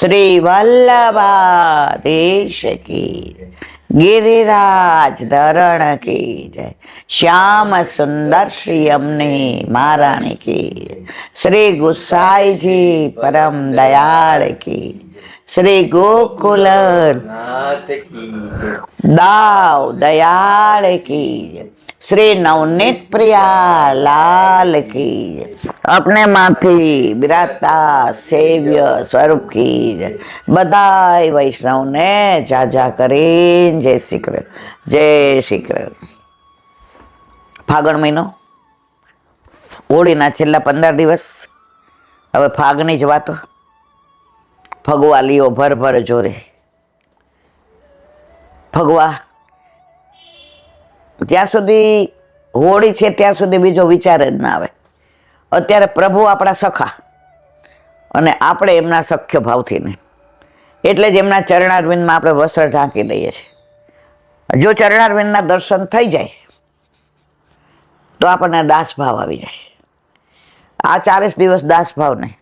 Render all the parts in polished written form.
શ્રી વલ્લભાધીશ કી, ગિરિરાજ ધરણ કી જય, શ્યામ સુંદર શ્રી અમને મહારાણી કી, શ્રી ગુસાઈજી પરમ દયાળ કી, શ્રી ગોકુલ દાવ દયાળ કી, શ્રી નવનીત પ્રિયા લાલ કી, अपने माथी बिराता सेव्य स्वरूप की बधाई वैष्णव ने जा करीन जय श्री कृष्ण जय श्री कृष्ण। फागण महीनो होळीना छेल्ला 15 दिवस हवे फागनी ज वातो। फगवा लियो भर भर जोरे। फगवा ज्यां सुधी होળી છે ત્યાં સુધી બીજો વિચાર જ ના આવે। અત્યારે પ્રભુ આપણા સખા અને આપણે એમના સખ્ય ભાવથી નહીં, એટલે જ એમના ચરણારવિંદમાં આપણે વસ્ત્ર ઢાંકી દઈએ છીએ। જો ચરણારવિંદના દર્શન થઈ જાય તો આપણને દાસ ભાવ આવી જાય। આ 40 દિવસ દાસ ભાવ નહીં,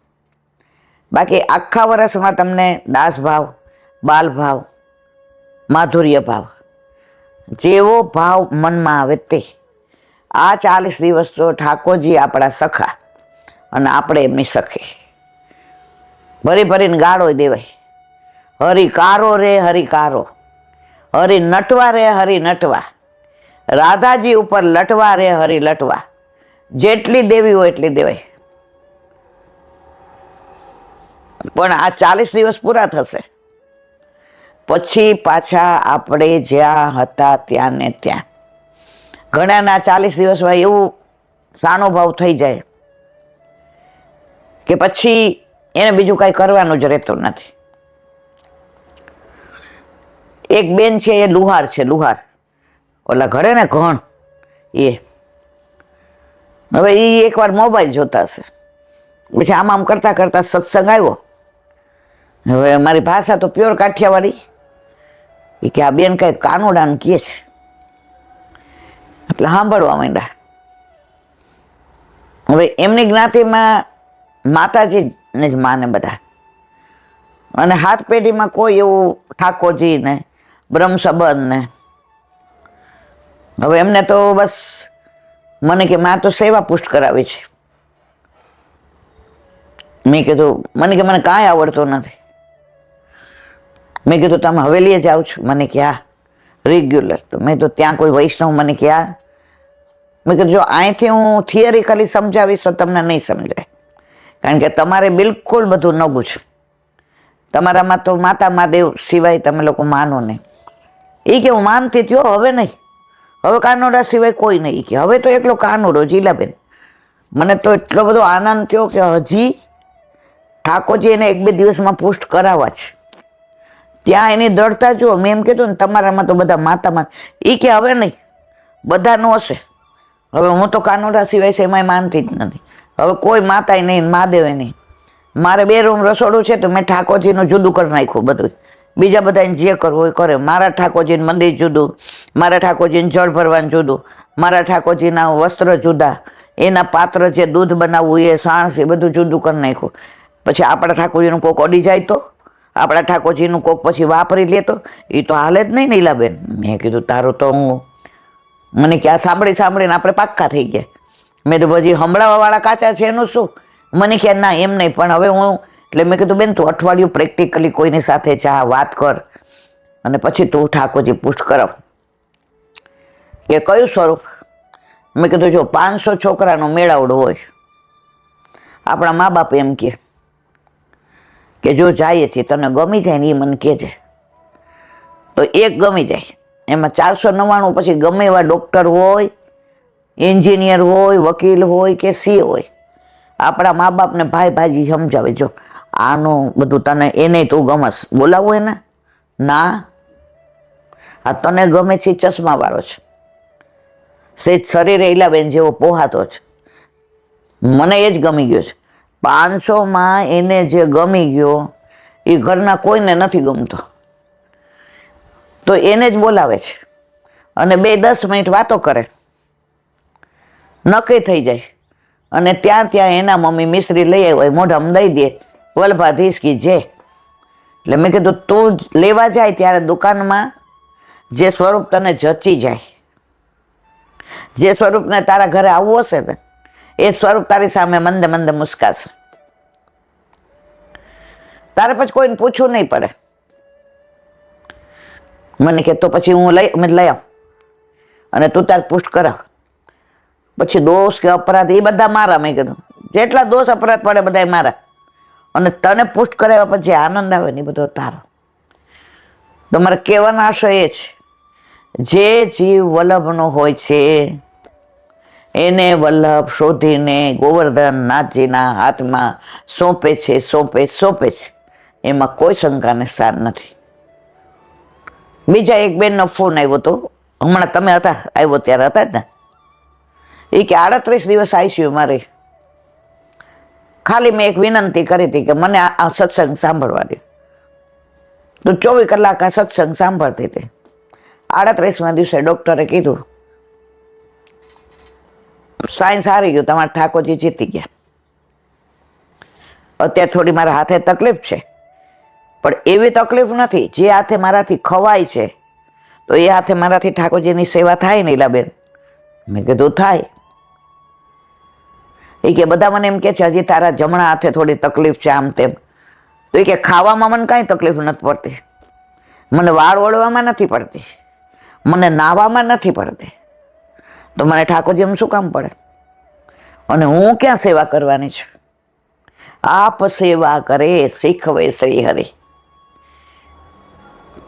બાકી આખા વર્ષમાં તમને દાસ ભાવ, બાલ ભાવ, માધુર્ય ભાવ, જેવો ભાવ મનમાં આવે તે આ 40 દિવસ તો ઠાકોરજી આપણા સખા અને આપણે એમની સખી। ભરી ભરીને ગાળો દેવાય, હરિકારો રે હરિકારો, હરિ નટવા રે હરિ નટવા, રાધાજી ઉપર લટવા રે હરિ લટવા, જેટલી દેવી હોય એટલી દેવાય। પણ આ 40 દિવસ પૂરા થશે પછી પાછા આપણે જ્યાં હતા ત્યાં ને ત્યાં। ઘણાના 40 દિવસમાં એવું સાનુભાવ થઈ જાય કે પછી એને બીજું કાંઈ કરવાનું જ રહેતું નથી। એક બેન છે, એ લુહાર છે, લુહાર ઓલા ઘરે ને ઘણ, એ હવે એ એકવાર મોબાઈલ જોતા હશે, પછી આમ કરતા કરતા સત્સંગ આવ્યો। હવે મારી ભાષા તો પ્યોર કાઠિયાવાડી, એ કે આ બેન કાંઈ કાનુડાને કહે છે, એટલે સાંભળવા માંડ્યા। હવે એમની જ્ઞાતિમાં માતાજી ને જ માને બધા, અને હાથ પેઢીમાં કોઈ એવું ઠાકોરજી ને બ્રહ્મ સંબંધ ને। હવે એમને તો બસ મને કે માં તો સેવા પુષ્ટ કરાવી છે। મેં કીધું, મને કે મને કાંઈ આવડતું નથી। મેં કીધું તમે હવેલીએ જાઓ છો? મને કે હા રેગ્યુલર। તો મેં તો ત્યાં કોઈ વૈષ્ણવ? મને કે હા। મેં કીધું જો અહીંથી હું થિયરિકલી સમજાવીશ તો તમને નહીં સમજાય, કારણ કે તમારે બિલકુલ બધું નવું છે। તમારામાં તો માતા મહાદેવ સિવાય તમે લોકો માનો નહીં। એ કે હું માનતી થયો, હવે નહીં, હવે કાનોડા સિવાય કોઈ નહીં। કે હવે તો એકલો કાનોડો જીલાબેન। મને તો એટલો બધો આનંદ થયો કે હજી ઠાકોરજી એને 1-2 દિવસમાં પુષ્ટ કરાવવા છે। ત્યાં એની દ્રઢતા જુઓ। મેં એમ કીધું ને તમારામાં તો બધા માતામાં, એ કે હવે નહીં, બધાનું હશે। હવે હું તો કાનોડા સિવાય છે એમાંય માનતી જ નથી। હવે કોઈ માતાય નહીં, મહાદેવે નહીં। મારે 2 રૂમ રસોડું છે તો મેં ઠાકોરજીનું જુદું કરી નાખ્યું બધું। બીજા બધાને જે કરવું એ કરે। મારા ઠાકોરજીનું મંદિર જુદું, મારા ઠાકોરજીને જળ ભરવાનું જુદું, મારા ઠાકોરજીના વસ્ત્ર જુદા, એના પાત્ર જે દૂધ બનાવવું એ સાણસ એ બધું જુદું કરી નાખ્યું। પછી આપણા ઠાકોરજીનું કોક અડી જાય તો, આપણા ઠાકોરજીનું કોક પછી વાપરી લે તો એ તો હાલે જ નહીં નીલાબેન। મેં કીધું તારું તો હું, મને કે આ સાંભળી સાંભળીને આપણે પાક્કા થઈ ગયા। મેં તો પછી હંભળાવાવાળા કાચા છે એનું શું? મને કે ના એમ નહીં, પણ હવે હું, એટલે મેં કીધું બેન તું અઠવાડિયું પ્રેક્ટિકલી કોઈની સાથે જા, વાત કર, અને પછી તું ઠાકોરજી પુષ્ટ કરાવ। કે કયું સ્વરૂપ? મેં કીધું જો 500 છોકરાનો મેળાવડો હોય, આપણા મા બાપ એમ કે જો જાય છે તને ગમી જાય ને એ મને કહેજે, તો એક ગમી જાય એમાં 499 પછી ગમે એવા ડૉક્ટર હોય, એન્જિનિયર હોય, વકીલ હોય કે સી હોય, આપણા મા બાપને ભાઈ ભાજી સમજાવે જો આનું બધું તને એને તું ગમસ, બોલાવવું એને ના, આ તને ગમે છે ચશ્માવાળો છે, સેજ શરીરે ઈલાબેન જેવો પોહાતો છે, મને એ જ ગમી ગયો છે। 500માં એને જે ગમી ગયો એ ઘરના કોઈને નથી ગમતો, તો એને જ બોલાવે છે અને 2-10 મિનિટ વાતો કરે, નક્કી થઈ જાય। અને ત્યાં એના મમ્મી મિશ્રી લઈ આવ્યો હોય, મોઢામાં દઈ દે, વલ્લભાધીશ કી જય। એટલે મેં કીધું તું લેવા જાય ત્યારે દુકાનમાં જે સ્વરૂપ તને જચી જાય, જે સ્વરૂપને તારા ઘરે આવવું હશે ને એ સ્વરૂપ તારી સામે મંદે મંદે મુસ્કાશે. તારે પછી કોઈને પૂછવું નહીં પડે. મને કે તો પછી હું લઈ આવ અને તું તાર પુષ્ટ કરાવ. પછી દોષ કે અપરાધ એ બધા મારા. મેં કીધું જેટલા દોષ અપરાધ પડે બધા મારા, અને તને પુષ્ટ કરાવ્યા પછી આનંદ આવે ને એ બધો તારો. તો મારે કહેવાનો આશય એ છે, જે જીવ વલ્લભનો હોય છે એને વલ્લભ શોધીને ગોવર્ધન નાથજીના હાથમાં સોંપે છે. એમાં કોઈ શંકાને સ્થાન નથી. બીજા એક બેનનો ફોન આવ્યો હતો હમણાં, તમે આવ્યો ત્યારે હતા જ ને. એ કે 38 દિવસ આઈસીયુ મારે. ખાલી મેં એક વિનંતી કરી હતી કે મને આ સત્સંગ સાંભળવા દે. તો 24 કલાક આ સત્સંગ સાંભળતી હતી. 38મા દિવસે ડૉક્ટરે કીધું સાયન્સ હારી ગયું, તમારા ઠાકોરજી જીતી ગયા. અત્યારે થોડી મારા હાથે તકલીફ છે, પણ એવી તકલીફ નથી જે હાથે મારાથી ખવાય છે. તો એ હાથે મારાથી ઠાકોરજીની સેવા થાય ને ઈલાબેન? મેં કીધું થાય. એ કે બધા મને એમ કે છે હજી તારા જમણા હાથે થોડી તકલીફ છે આમ તેમ. તો એ કે ખાવામાં મને કાંઈ તકલીફ નથી પડતી, મને વાળ વળવામાં નથી પડતી, મને નાવામાં નથી પડતી. તો મને ઠાકોરજી એમ શું કામ પડે? અને હું ક્યાં સેવા કરવાની છું? આપ સેવા કરે શીખવે શ્રી હરિ.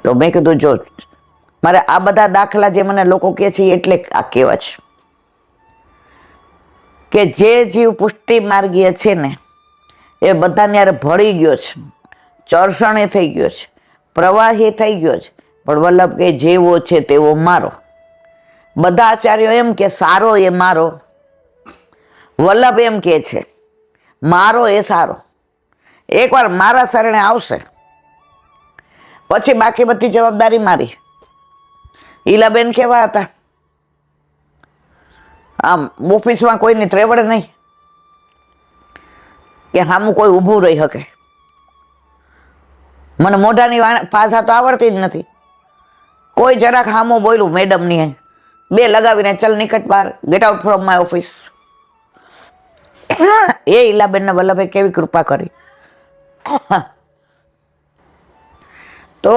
તો મેં કીધું જો મારે આ બધા દાખલા જે મને લોકો કહે છે એટલે આ કહેવા છે કે જે જીવ પુષ્ટિ માર્ગીય છે ને એ બધાને યાર ભળી ગયો છે, ચરસણે થઈ ગયો છે, પ્રવાહી થઈ ગયો છે. પણ વલ્લભ કે જેવો છે તેવો મારો. બધા આચાર્યો એમ કે સારો એ મારો, વલ્લભ એમ કે છે મારો એ સારો. એકવાર મારા શરણે આવશે પછી બાકી બધી જવાબદારી મારી. ઈલાબેન કેવા હતા, આમ ઓફિસમાં કોઈની ત્રેવડ નહીં કે સામું કોઈ ઊભું રહી શકે. મને મોઢાની ભાષા તો આવડતી જ નથી. કોઈ જરાક સામું બોલ્યું મેડમની બે લગાવીને ચલ નિકટ બહાર, get out from my office. એ ઈલાબેનને વલ્લભે કેવી કૃપા કરી. તો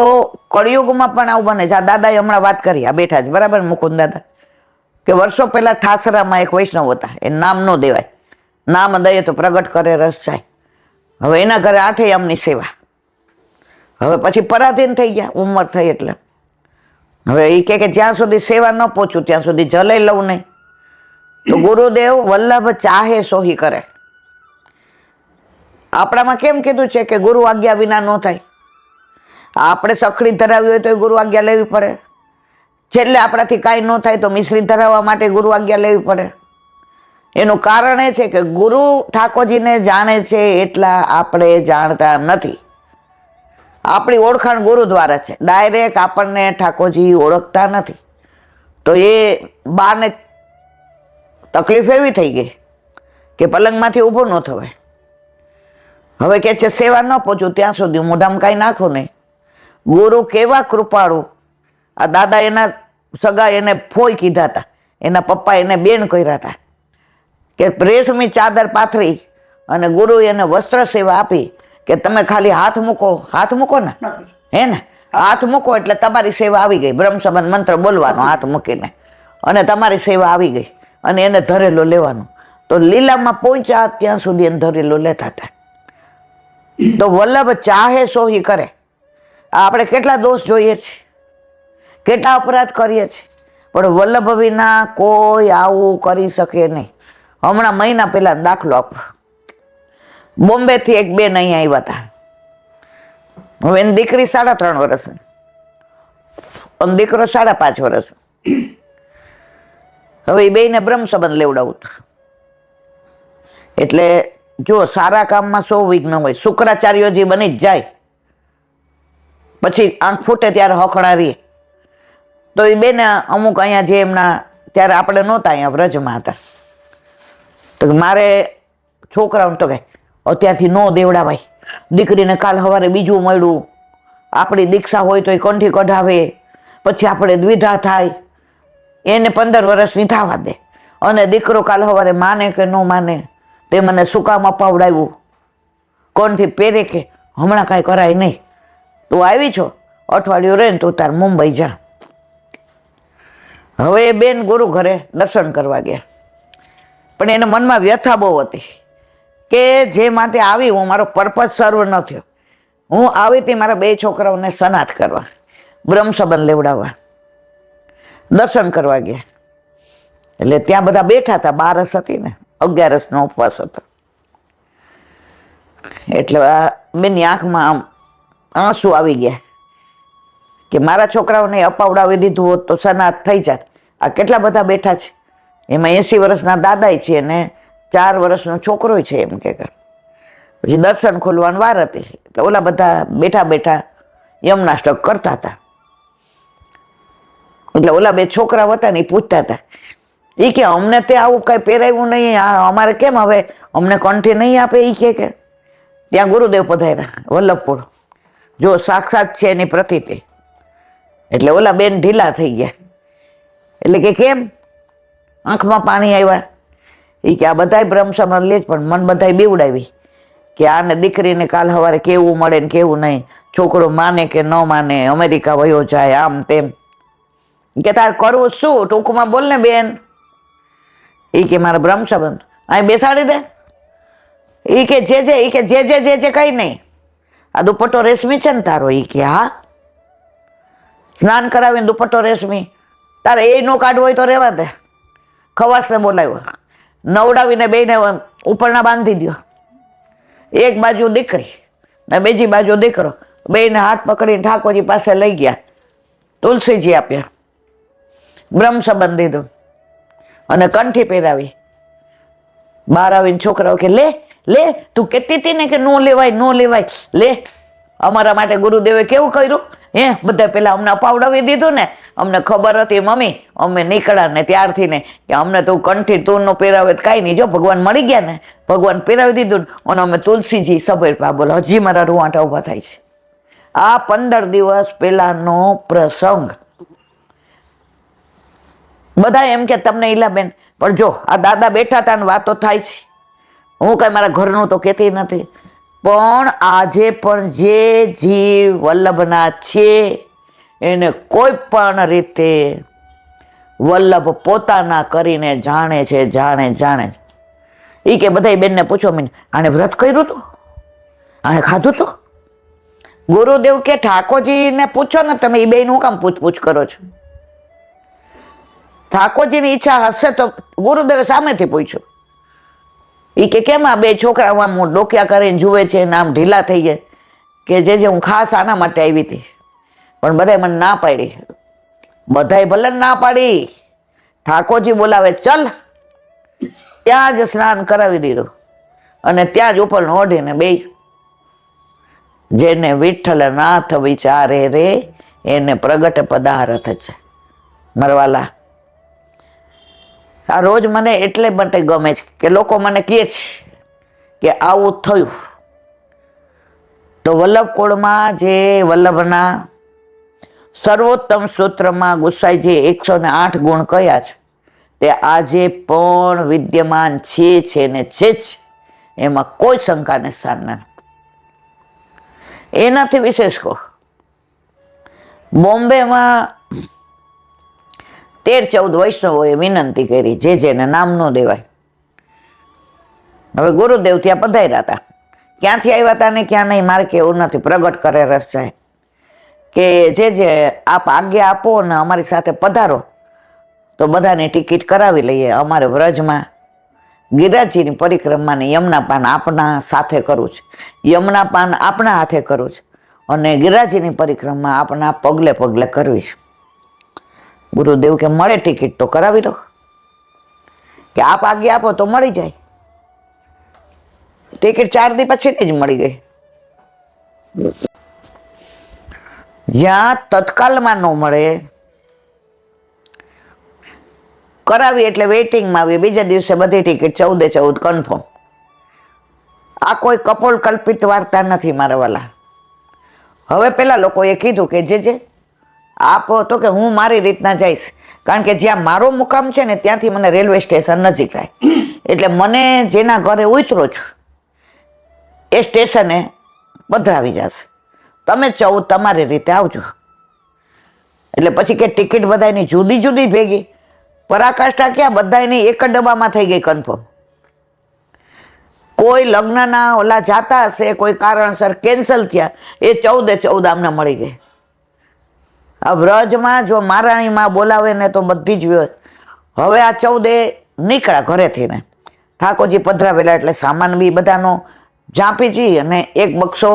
કળિયુગમાં પણ આવું બને છે. આ દાદાએ હમણાં વાત કરી, આ બેઠા જ બરાબર મુકુંદ દાદા, કે વર્ષો પહેલા ઠાસરામાં એક વૈષ્ણવ હતા, એ નામ ન દેવાય, નામ દઈએ તો પ્રગટ કરે રસ જાય. હવે એના ઘરે 8 યામની સેવા. હવે પછી પરાધીન થઈ ગયા, ઉંમર થઈ એટલે. હવે એ કે જ્યાં સુધી સેવા ન પહોંચું ત્યાં સુધી જલે લઉં નહીં. તો ગુરુદેવ વલ્લભ ચાહે સોહી કરે. આપણામાં કેમ કીધું છે કે ગુરુ આજ્ઞા વિના ન થાય? આપણે સખડી ધરાવી હોય તો એ ગુરુ આજ્ઞા લેવી પડે. છેલ્લે આપણાથી કાંઈ ન થાય તો મિશ્રી ધરાવવા માટે ગુરુ આજ્ઞા લેવી પડે. એનું કારણ એ છે કે ગુરુ ઠાકોરજીને જાણે છે એટલા આપણે જાણતા નથી. આપણી ઓળખાણ ગુરુ દ્વારા છે, ડાયરેક્ટ આપણને ઠાકોરજી ઓળખતા નથી. તો એ બાને તકલીફ એવી થઈ ગઈ કે પલંગમાંથી ઊભો ન થવાય. હવે કે છે સેવા ન પહોંચું ત્યાં સુધી મોઢામાં કાંઈ નાખો નહીં. ગુરુ કેવા કૃપાળુ. આ દાદા એના સગા એને ફોઈ કીધા હતા, એના પપ્પા એને બેન કર્યા હતા કે રેશમી ચાદર પાથરી અને ગુરુ એને વસ્ત્ર સેવા આપી કે તમે ખાલી હાથ મૂકો ને, હે ને, હાથ મૂકો એટલે તમારી સેવા આવી ગઈ. બ્રહ્મ સંબંધ મંત્ર બોલવાનો હાથ મૂકીને અને તમારી સેવા આવી ગઈ. અને એને ધરેલો લેવાનો. તો લીલામાં પહોંચ્યા ત્યાં સુધી એને ધરેલો લેતા હતા. તો વલ્લભ ચાહે સોહી કરે. આપણે કેટલા દોષ જોઈએ છે, કેટલા અપરાધ કરીએ છીએ, પણ વલ્લભ વિના કોઈ આવું કરી શકે નહીં. હમણાં મહિના પહેલા દાખલો આપો, બોમ્બેથી એક બેન અહીંયા આવ્યા હતા. હવે એની દીકરી 3.5 વર્ષ અને દીકરો 5.5 વર્ષ. હવે એ બેને બ્રહ્મ સંબંધ લેવડાવું હતું. એટલે જો સારા કામમાં 100 વિઘ્ન હોય. શુક્રાચાર્યજી બની જ જાય, પછી આંખ ફૂટે ત્યારે હખણા રહીએ. તો એ બેને અમુક અહીંયા જે એમના, ત્યારે આપણે નહોતા, અહીંયા વ્રજમાં હતા. તો મારે છોકરાઓને તો કહે અત્યારથી ન દેવડાવાય, દીકરીને કાલ સવારે બીજું મળ્યું, આપણી દીક્ષા હોય તો એ કંઠી કઢાવે, પછી આપણે દ્વિધા થાય, એને 15 વર્ષની થવા દે. અને દીકરો કાલ સવારે માને કે ન માને, તે મને શું કામ અપાવડાવ્યું, કંઠી પહેરે કે હમણાં કાંઈ કરાય નહીં, તું આવી છો, અઠવાડિયું રહે ને તું તાર મુંબઈ જા. હવે એ બેન ગુરુ ઘરે દર્શન કરવા ગયા, પણ એને મનમાં વ્યથા બહુ હતી કે જે માટે આવી હું, મારો પર્પઝ સર્વ ન થયો. હું આવી હતી મારા 2 છોકરાઓને સનાથ કરવા, બ્રહ્મ સંબંધ લેવડાવવા. દર્શન કરવા ગયા એટલે ત્યાં બધા બેઠા હતા, 12 હતી ને, 11નો ઉપવાસ હતો. એટલે બેનની આંખમાં આમ આંસુ આવી ગયા કે મારા છોકરાઓને અપાવડાવી દીધું હોત તો સનાથ થઈ જાત. આ કેટલા બધા બેઠા છે, એમાં 80 વર્ષના દાદાય છે ને 4 વર્ષનો છોકરો છે. એમ કે પછી દર્શન ખોલવાની વાર હતી એટલે ઓલા બધા બેઠા બેઠા યમનાષ્ટક કરતા હતા. એટલે ઓલા 2 છોકરા હતા ને એ પૂછતા હતા, એ કે અમને તે આવું કઈ પહેરાવ્યું નહીં, અમારે કેમ હવે અમને કંઠી નહીં આપે? એ કે ત્યાં ગુરુદેવ પધાર્યા વલ્લભપુર, જો સાક્ષાત છે એની પ્રતીતિ. એટલે ઓલા બેન ઢીલા થઈ ગયા. એટલે કે કેમ? આંખમાં પાણી આવ્યા. એ કે આ બધાય બ્રહ્મ સંબંધ લે, પણ મન બધાય બીવડાવી કે આને દીકરીને કાલ સવારે કેવું મળે ને કેવું નહીં, છોકરો માને કે ન માને, અમેરિકા વયો જાય, આમ તેમ. કે તાર કરવું શું? ટૂંકમાં બોલ ને બેન. એ કે મારા બ્રહ્મ સંબંધ અહીં બેસાડી દે. એ કે જે કઈ નહીં, આ દુપટ્ટો રેશમી છે ને તારો? એ કે હા. સ્નાન કરાવીને દુપટ્ટો રેશમી, તારે એ નો કાઢવો હોય તો રહેવા દે. ખવાસને બોલાવ્યો, નવડાવીને બેને ઉપરના બાંધી દો. એક બાજુ દીકરી ને બીજી બાજુ દીકરો, બેને હાથ પકડીને ઠાકોરજી પાસે લઈ ગયા, તુલસીજી આપ્યા, બ્રહ્મ સંબંધ દીધો અને કંઠી પહેરાવી. બહાર આવીને છોકરાઓ કે લે લે, તું કહેતી હતી ને કે નો લેવાય નો લેવાય, લે અમારા માટે ગુરુદેવે કેવું કર્યું હે? બધા પેલા અમને અપાવડાવી દીધું ને, અમને ખબર હતી મમ્મી, અમે નીકળ્યા ને ત્યારથી ને કે અમને તું કંઠી તું નો પહેરાવે કાંઈ નહીં, જો ભગવાન મળી ગયા ને, ભગવાન પહેરાવી દીધું ને, અને અમે તુલસીજી સભર પા. બોલો, હજી મારા રૂવાટા ઊભા થાય છે. આ 15 દિવસ પહેલાનો પ્રસંગ. બધા એમ કે તમને ઈલાબેન, પણ જો આ દાદા બેઠા હતા ને વાતો થાય છે, હું કઈ મારા ઘરનું તો કહેતી નથી, પણ આજે પણ જે જીવ વલ્લભના છે એને કોઈ પણ રીતે વલ્લભ પોતાના કરીને જાણે છે, જાણે. એ કે બધા બેનને પૂછો, મને આને વ્રત કર્યું હતું, આને ખાધું હતું? ગુરુદેવ કે ઠાકોરજીને પૂછો ને તમે, એ બેન હું કામ પૂછ કરો છો? ઠાકોરજીની ઈચ્છા હશે તો ગુરુદેવે સામેથી પૂછ્યું. એ કે કેમ આ 2 છોકરા આમ ડોક્યા કરીને જુએ છે ને આમ ઢીલા થઈ ગયા? કે જે હું ખાસ આના માટે આવી હતી, પણ બધાય મને ના પાડી. બધાય ભલે ના પાડી, ઠાકોરજી બોલાવે ચલ, ત્યાં જ સ્નાન કરાવી દીધું અને ત્યાં જ ઉપર ઓઢીને બે. જેને વિઠ્ઠલ નાથ વિચારે રે એને પ્રગટ પદાર્થ છે. મરવાલા, આ રોજ મને એટલે માટે ગમે છે કે લોકો મને કહે છે કે આવું થયું. તો વલ્લભ કુળમાં જે વલ્લભના સર્વોત્તમ સૂત્રમાં ગુસાઈજી 108 ગુણ કયા છે તે આજે પણ વિદ્યમાન છે ને છે જ, એમાં કોઈ શંકાને સ્થાન નથી. એનાથી વિશેષ કહો, બોમ્બેમાં 13-14 વૈષ્ણવોએ વિનંતી કરી, જેને નામ ન દેવાય. હવે ગુરુદેવ ત્યાં પધાર્યા હતા, ક્યાંથી આવ્યા હતા ને ક્યાં નહીં મારે કેવું નથી, પ્રગટ કરે રસ જાય કે જે આપ આજ્ઞા આપો ને અમારી સાથે પધારો તો બધાની ટિકિટ કરાવી લઈએ. અમારે વ્રજમાં ગિરિરાજજીની પરિક્રમાની યમુનાપાન આપના સાથે કરવું છે, યમુનાપાન આપના હાથે કરવું છે, અને ગિરિરાજજીની પરિક્રમા આપના પગલે પગલે કરવી છે. ગુરુદેવ કે મળે ટિકિટ તો કરાવી લો, કે આપ આજ્ઞા આપો તો મળી જાય. ટિકિટ 4 દી પછી જ મળી ગઈ. જ્યાં તત્કાલમાં ન મળે, કરાવી એટલે વેઇટિંગમાં આવી, બીજા દિવસે બધી ટિકિટ 14 કન્ફર્મ. આ કોઈ કપોળ કલ્પિત વાર્તા નથી મારા વાલા. હવે પેલા લોકોએ કીધું કે જે આપો તો કે હું મારી રીતના જઈશ, કારણ કે જ્યાં મારો મુકામ છે ને ત્યાંથી મને રેલવે સ્ટેશન નજીક થાય, એટલે મને જેના ઘરે ઉતરો છું એ સ્ટેશને પધરાવી જશે, તમે 14 તમારી રીતે આવજો. એટલે પછી કે ટિકિટ બધાની જુદી જુદી ભેગી, પરાકાષ્ઠા ક્યાં બધાની એક જ ડબ્બામાં થઈ ગઈ કન્ફર્મ. કોઈ લગ્નના ઓલા જાતા હશે, કોઈ કારણસર કેન્સલ થયા, એ 14 આમને મળી ગઈ. આ વ્રજમાં જો મહારાણીમાં બોલાવે ને તો બધી જ વ્યવસ્થા. હવે આ 14 નીકળ્યા ઘરેથી ને ઠાકોરજી પધરાવેલા, એટલે સામાન બી બધાનો ઝાંપીજી અને એક બક્સો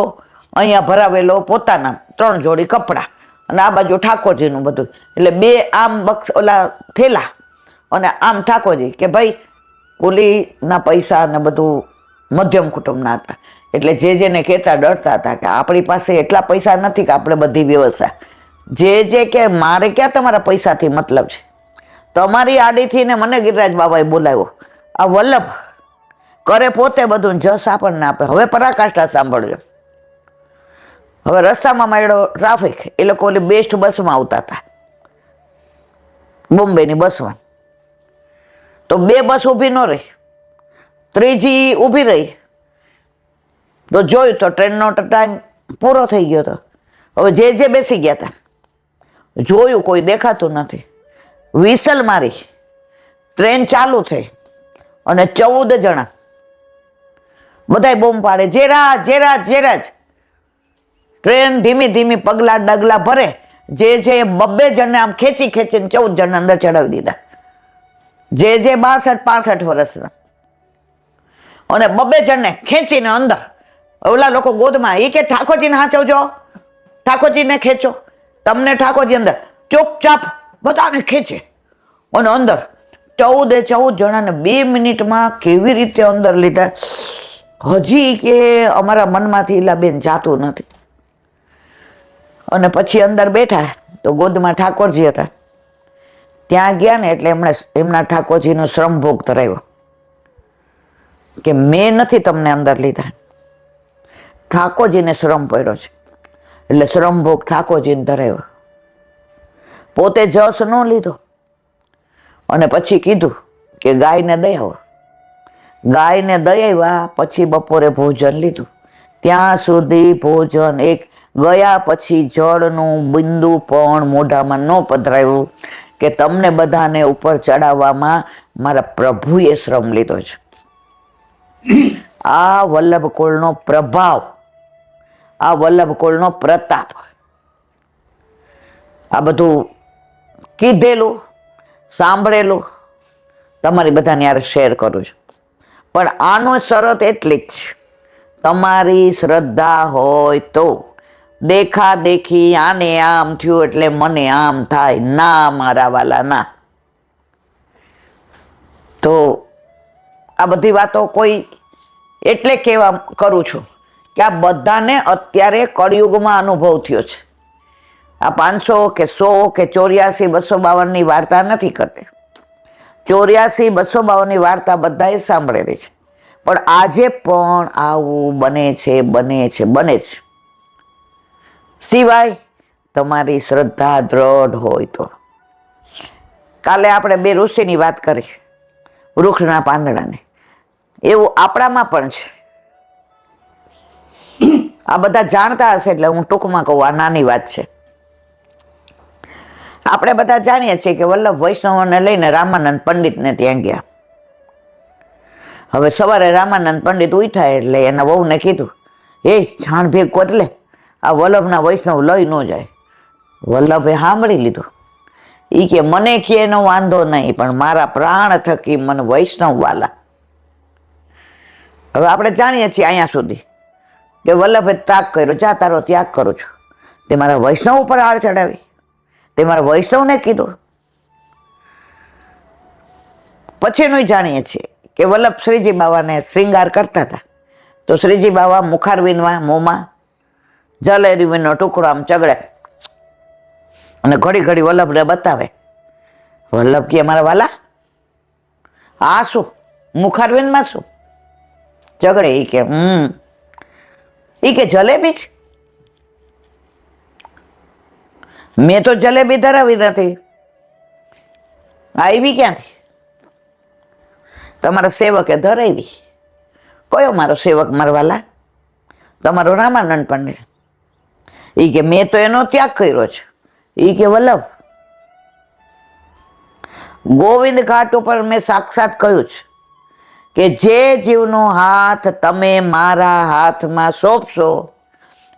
અહીંયા ભરાવેલો પોતાના 3 જોડી કપડાં અને આ બાજુ ઠાકોરજીનું બધું, એટલે 2 આમ બક્સ ઓલા થેલા અને આમ ઠાકોરજી, કે ભાઈ કુલીના પૈસા ને બધું મધ્યમ કુટુંબના હતા, એટલે જેને કહેતા ડરતા હતા કે આપણી પાસે એટલા પૈસા નથી કે આપણે બધી વ્યવસ્થા. જે કે મારે ક્યાં તમારા પૈસાથી મતલબ છે, તમારી આડીથી ને મને ગિરિરાજ બાબાએ બોલાવ્યો. આ વલ્લભ કરે પોતે બધું, જસ આપણને આપે. હવે પરાકાષ્ઠા સાંભળજો. હવે રસ્તામાં મળ્યો ટ્રાફિક, એ લોકો ઓલી બેસ્ટ બસમાં આવતા હતા, બોમ્બેની બસમાં. તો 2 બસ ઊભી ન રહી, ત્રીજી ઊભી રહી, તો જોયું તો ટ્રેનનો ટાઈમ પૂરો થઈ ગયો હતો. હવે જે બેસી ગયા હતા, જોયું કોઈ દેખાતું નથી, વિસલ મારી, ટ્રેન ચાલુ થઈ અને 14 જણા બધાય બોમ્બ પાડે, જેરાજ જેરાજ જેરાજ. ટ્રેન ધીમી ધીમી પગલા ડગલા ભરે, જે 2 જણને આમ ખેંચીને 14 જણને અંદર ચડાવી દીધા, જે 62-65 વર્ષના, અને 2 જણને ખેંચીને અંદર. ઓલા લોકો ગોદમાં, એ કે ઠાકોરજીને હાચવજો, ઠાકોરજીને ખેંચો, તમને ઠાકોરજી અંદર, ચોપચાપ બધાને ખેંચે અને અંદર 14 જણાને 2 મિનિટમાં કેવી રીતે અંદર લીધા, હજી કે અમારા મનમાંથી ઈલાબેન જાતું નથી. અને પછી અંદર બેઠા તો ગોદમાં ઠાકોરજી હતા, ત્યાં ગયા ને એટલે એમણે એમના ઠાકોરજીનો શ્રમભોગ ધરાવ્યો કે મેં નથી તમને અંદર લીધા, ઠાકોરજીને શ્રમ પડ્યો છે, એટલે શ્રમભોગ ઠાકોરજીને ધરાવ્યો. પોતે જસ ન લીધો અને પછી કીધું કે ગાયને દઈ આવો. ગાયને દઈ આવ્યા, પછી બપોરે ભોજન લીધું. ત્યાં સુધી ભોજન ગયા પછી જળનું બિંદુ પણ મોઢામાં ન પધરાવ્યું કે તમને બધાને ઉપર ચડાવવામાં મારા પ્રભુએ શ્રમ લીધો છે. આ વલ્લભ કુળનો પ્રભાવ, આ વલ્લભ કુળનો પ્રતાપ, આ બધું કીધેલું સાંભળેલું તમારી બધાને યાર શેર કરું છું. પણ આનો શરત એટલી જ, તમારી શ્રદ્ધા હોય તો. દેખા દેખી આને આમ થયું એટલે મને આમ થાય, ના મારા વાલા ના. તો આ બધી વાતો કોઈ એટલે કહેવા કરું છું કે આ બધાને અત્યારે કળિયુગમાં અનુભવ થયો છે. આ 500 કે 100 કે 84 252 વાર્તા નથી કરતી. 84 252 વાર્તા બધાએ સાંભળેલી છે, પણ આજે પણ આવું બને છે બને છે બને છે. સિવાય તમારી શ્રદ્ધા દ્રઢ હોય તો. કાલે આપણે 2 ઋષિની વાત કરી, વૃક્ષના પાંદડાને, એવું આપણામાં પણ છે. આ બધા જાણતા હશે એટલે હું ટૂંકમાં કહું, આ નાની વાત છે. આપણે બધા જાણીએ છીએ કે વલ્લભ વૈષ્ણવને લઈને રામાનંદ પંડિતને ત્યાં ગયા. હવે સવારે રામાનંદ પંડિત ઉઠ્યા એટલે એના વહુને કીધું, છાણ ભેગ કરી લે, આ વલ્લભના વૈષ્ણવ લઈ ન જાય. વલ્લભે સાંભળી લીધું. એ કે મને કે એનો વાંધો નહીં, પણ મારા પ્રાણ થકી મને વૈષ્ણવ વાલા. હવે આપણે જાણીએ છીએ અહીંયા સુધી કે વલ્લભે ત્યાગ કર્યો, જા તારો ત્યાગ કરું છું. તે મારા વૈષ્ણવ ઉપર આળ ચડાવી, તે મારા વૈષ્ણવને કીધું. પછીનું જાણીએ છીએ કે વલ્લભ શ્રીજી બાવાને શ્રીંગાર કરતા હતા, તો શ્રીજી બાવા મુખારવિંદમાં મોંમાં જલેરીનો ટુકડો આમ ચગડે અને ઘડી ઘડી વલ્લભને બતાવે. વલ્લભ કે મારા વાલા આ શું મુખારવિંદમાં શું ચગડે? એ કે જલેબી છે. મેં તો જલેબી ધરાવી નથી, આવી ક્યાંથી? તમારા સેવકે ધરાવી. કયો મારો સેવક મારવાલા? તમારો રામાનંદ પંડિત. એ કે મેં તો એનો ત્યાગ કર્યો છે. એ કે વલ્લભ, ગોવિંદ ઘાટ ઉપર મેં સાક્ષાત કહ્યું છે કે જે જીવનો હાથ તમે મારા હાથમાં સોંપશો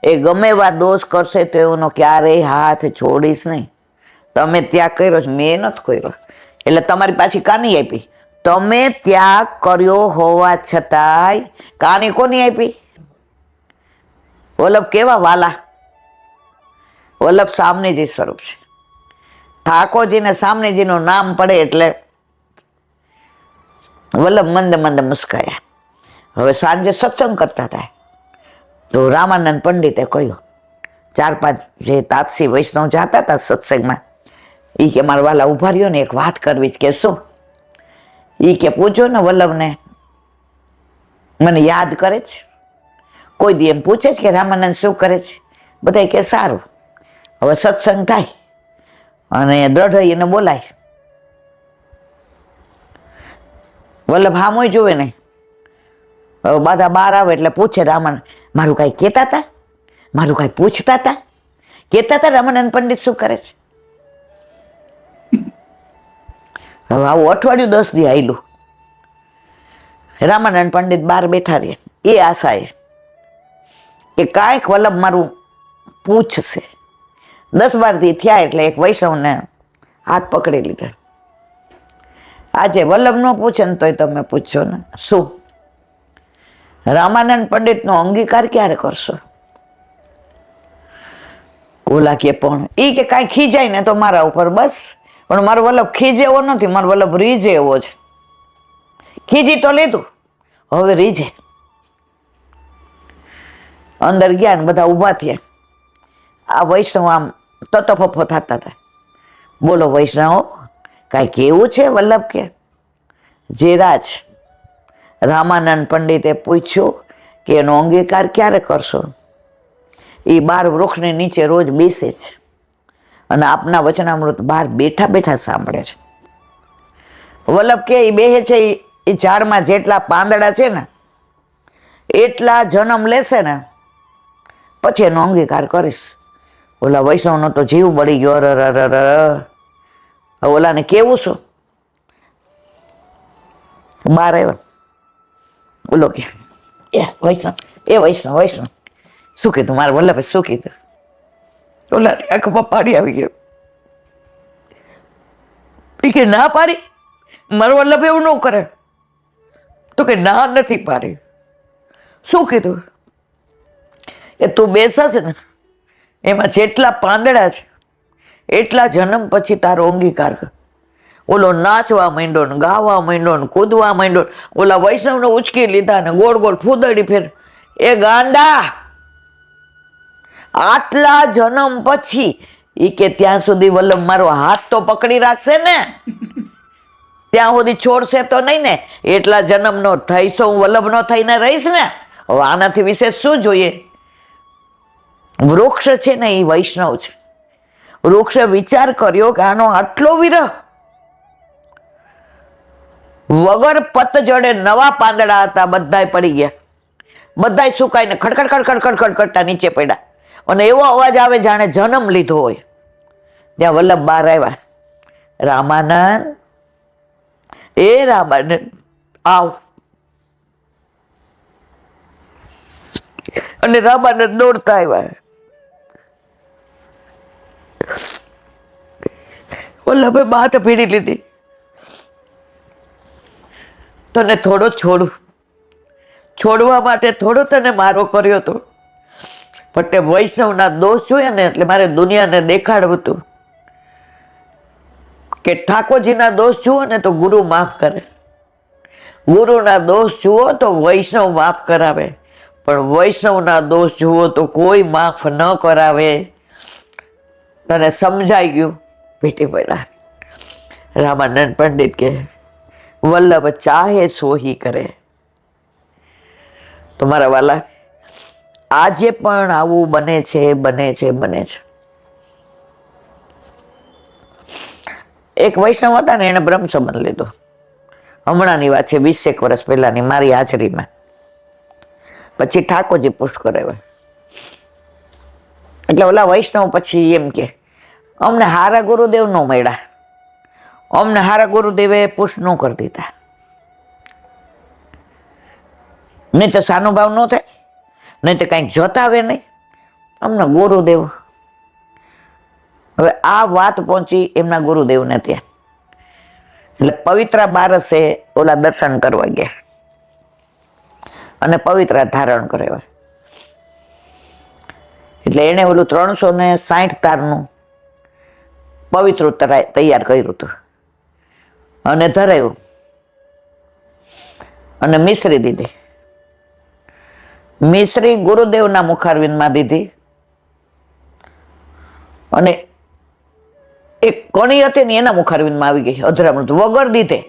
એ ગમે એવા દોષ કરશે તો એનો ક્યારેય હાથ છોડીશ નહીં. તમે ત્યાગ કર્યો છે, મેં નથી કર્યો, એટલે તમારી પાછી કાની આપી? તમે ત્યાગ કર્યો હોવા છતાંય કાની કોની આપી? વલ્લભ કેવા વાલા? વલ્લભ સામનેજી સ્વરૂપ છે. ઠાકોરજીને સામનેજીનું નામ પડે એટલે વલ્લભ મંદ મંદ મુસ્કાયા. હવે સાંજે સત્સંગ કરતા હતા તો રામાનંદ પંડિતે કહ્યું, 4-5 જે તાપસી વૈષ્ણવ જતા હતા સત્સંગમાં, એ કે મારા વાલા ઉભા રહ્યો ને એક વાત કરવી જ. કે શું? એ કે પૂછો ને વલ્લભને, મને યાદ કરે છે? કોઈ દી એમ પૂછે છે કે રામાનંદ શું કરે છે? બધા કે સારું. હવે સત્સંગ થાય અને દ્રઢ એને બોલાય. વલ્લભ હામોય જોવે નહીં. હવે બધા બહાર આવે એટલે પૂછે રામાનંદ, મારું કાંઈ કહેતા હતા? મારું કાંઈ પૂછતા હતા? કહેતા હતા રામાનંદ પંડિત શું કરે છે? હવે આવું અઠવાડિયું 10 દી આવેલું. રામાનંદ પંડિત બહાર બેઠા રહે એ આશાએ કે કાંઈક વલ્લભ મારું પૂછશે. 10-12 દી થયા એટલે એક વૈષ્ણવને હાથ પકડી લીધા. આજે વલ્લભ ન પૂછે ને તોય તમે પૂછશો ને. શું? રામાનંદ પંડિતનો અંગીકાર ક્યારે કરશો? ઓલા કે પણ એ કે કાંઈ ખીજાય ને તો મારા ઉપર બસ, પણ મારો વલ્લભ ખીજે એવો નથી, મારો વલ્લભ રીજે એવો છે. ખીજી તો લીધું, હવે રીજે. અંદર ગયા ને બધા ઊભા થયા. આ વૈષ્ણવ આમ તતફફો થતા હતા. બોલો વૈષ્ણવ, કાંઈ કેવું છે? વલ્લભ કે જે રાજ રામાનંદ પંડિતે પૂછ્યું કે એનો અંગીકાર ક્યારે કરશો? એ 12 વૃક્ષની નીચે રોજ બેસે છે અને આપના વચનામૃત બહાર બેઠા બેઠા સાંભળે છે. વલ્લભ કે એ બેહે છે એ ઝાડમાં જેટલા પાંદડા છે ને એટલા જન્મ લેશે ને પછી એનો અંગીકાર કરીશ. ઓલા વૈષ્ણવનો તો જીવ બળી ગયો. ઓલાને કેવું શું? બહાર આવ્યો. બોલો કે વૈષ્ણવ શું કીધું? મારા વલ્લભે શું કીધું? ઓલા આંખમાં પાડી આવી ગયો. એ કે ના પાડી? મારો વલ્લભ એવું ન કરે. તો કે ના નથી પાડી. શું કીધું? એ તું બેસાશે ને એમાં જેટલા પાંદડા છે એટલા જન્મ પછી તારો અંગીકાર કર. ઓલો નાચવા માંડ્યો ને ગાવા માંડ્યો ને કૂદવા માંડ્યો. ઓલા વૈષ્ણવને ઉચકી લીધા ને ગોળ ગોળ ફૂદડી ફેર. એ ગાંડા, આટલા જન્મ પછી એ કે ત્યાં સુધી વલ્લભ મારો હાથ તો પકડી રાખશે ને, ત્યાં સુધી છોડશે તો નહીં ને? એટલા જન્મનો થઈશો હું વલ્લભનો થઈને રહીશ ને. હવે આનાથી વિશેષ શું જોઈએ? વૃક્ષ છે ને એ વૈષ્ણવ છે. વૃક્ષે વિચાર કર્યો કે આનો આટલો વિરહ, વગર પતજડે નવા પાંદડા હતા બધાય પડી ગયા, બધાય સુકાઈને ખડખડ ખડખડ ખડખડ કરતા નીચે પડ્યા અને એવો અવાજ આવે જાણે જન્મ લીધો હોય. ત્યાં વલ્લભ બહાર આવ્યા. રામાનંદ, એ રામાનંદ આવ. અને રામાનંદ દોડતા આવ્યા. વલ્લભે બાથ ભીડી લીધી. તને થોડો છોડવા માટે થોડો તને મારો કર્યો હતો, પણ તે વૈષ્ણવના દોષ જોયા ને એટલે મારે દુનિયાને દેખાડવું હતું કે ઠાકોરજીના દોષ જુઓ ને તો ગુરુ માફ કરે, ગુરુના દોષ જુઓ તો વૈષ્ણવ માફ કરાવે, પણ વૈષ્ણવના દોષ જુઓ તો કોઈ માફ ન કરાવે. તને સમજાઈ ગયું? ભેટી પડ્યા. રામાનંદ પંડિત કે વલ્લભ ચાહે સો હી કરે. તમારા વાલા, આજે પણ આવું બને છે. એક વૈષ્ણવ હતા ને, એને બ્રહ્મ સંબંધ લીધો. હમણાંની વાત છે, 20 વર્ષ પહેલાની, મારી હાજરીમાં. પછી ઠાકોરજી પુષ્ટ કરાવ્યા. એટલે ઓલા વૈષ્ણવ પછી એમ કે અમને હારા ગુરુદેવ ન મળ્યા, અમને હારા ગુરુદેવે પુષ્ટ ન કરી દીધા. નહીં તો સાનુભાવ ન થાય, નહીં તો કંઈક જતાવે નહીં, અમને ગુરુદેવ. હવે આ વાત પહોંચી એમના ગુરુદેવને ત્યાં. એટલે પવિત્રા બારસે ઓલા દર્શન કરવા ગયા અને પવિત્રા ધારણ કરાવ્યા. એટલે એને ઓલું 360 તારનું પવિત્ર તૈયાર કર્યું હતું અને ધરાયું અને મિશ્રી દીધી. મિશ્રી ગુરુદેવના મુખારવિંદમાં દીધી અને એક કણી હતી ને એના મુખારવિંદમાં આવી ગઈ અધરામૃત વગર દીધે.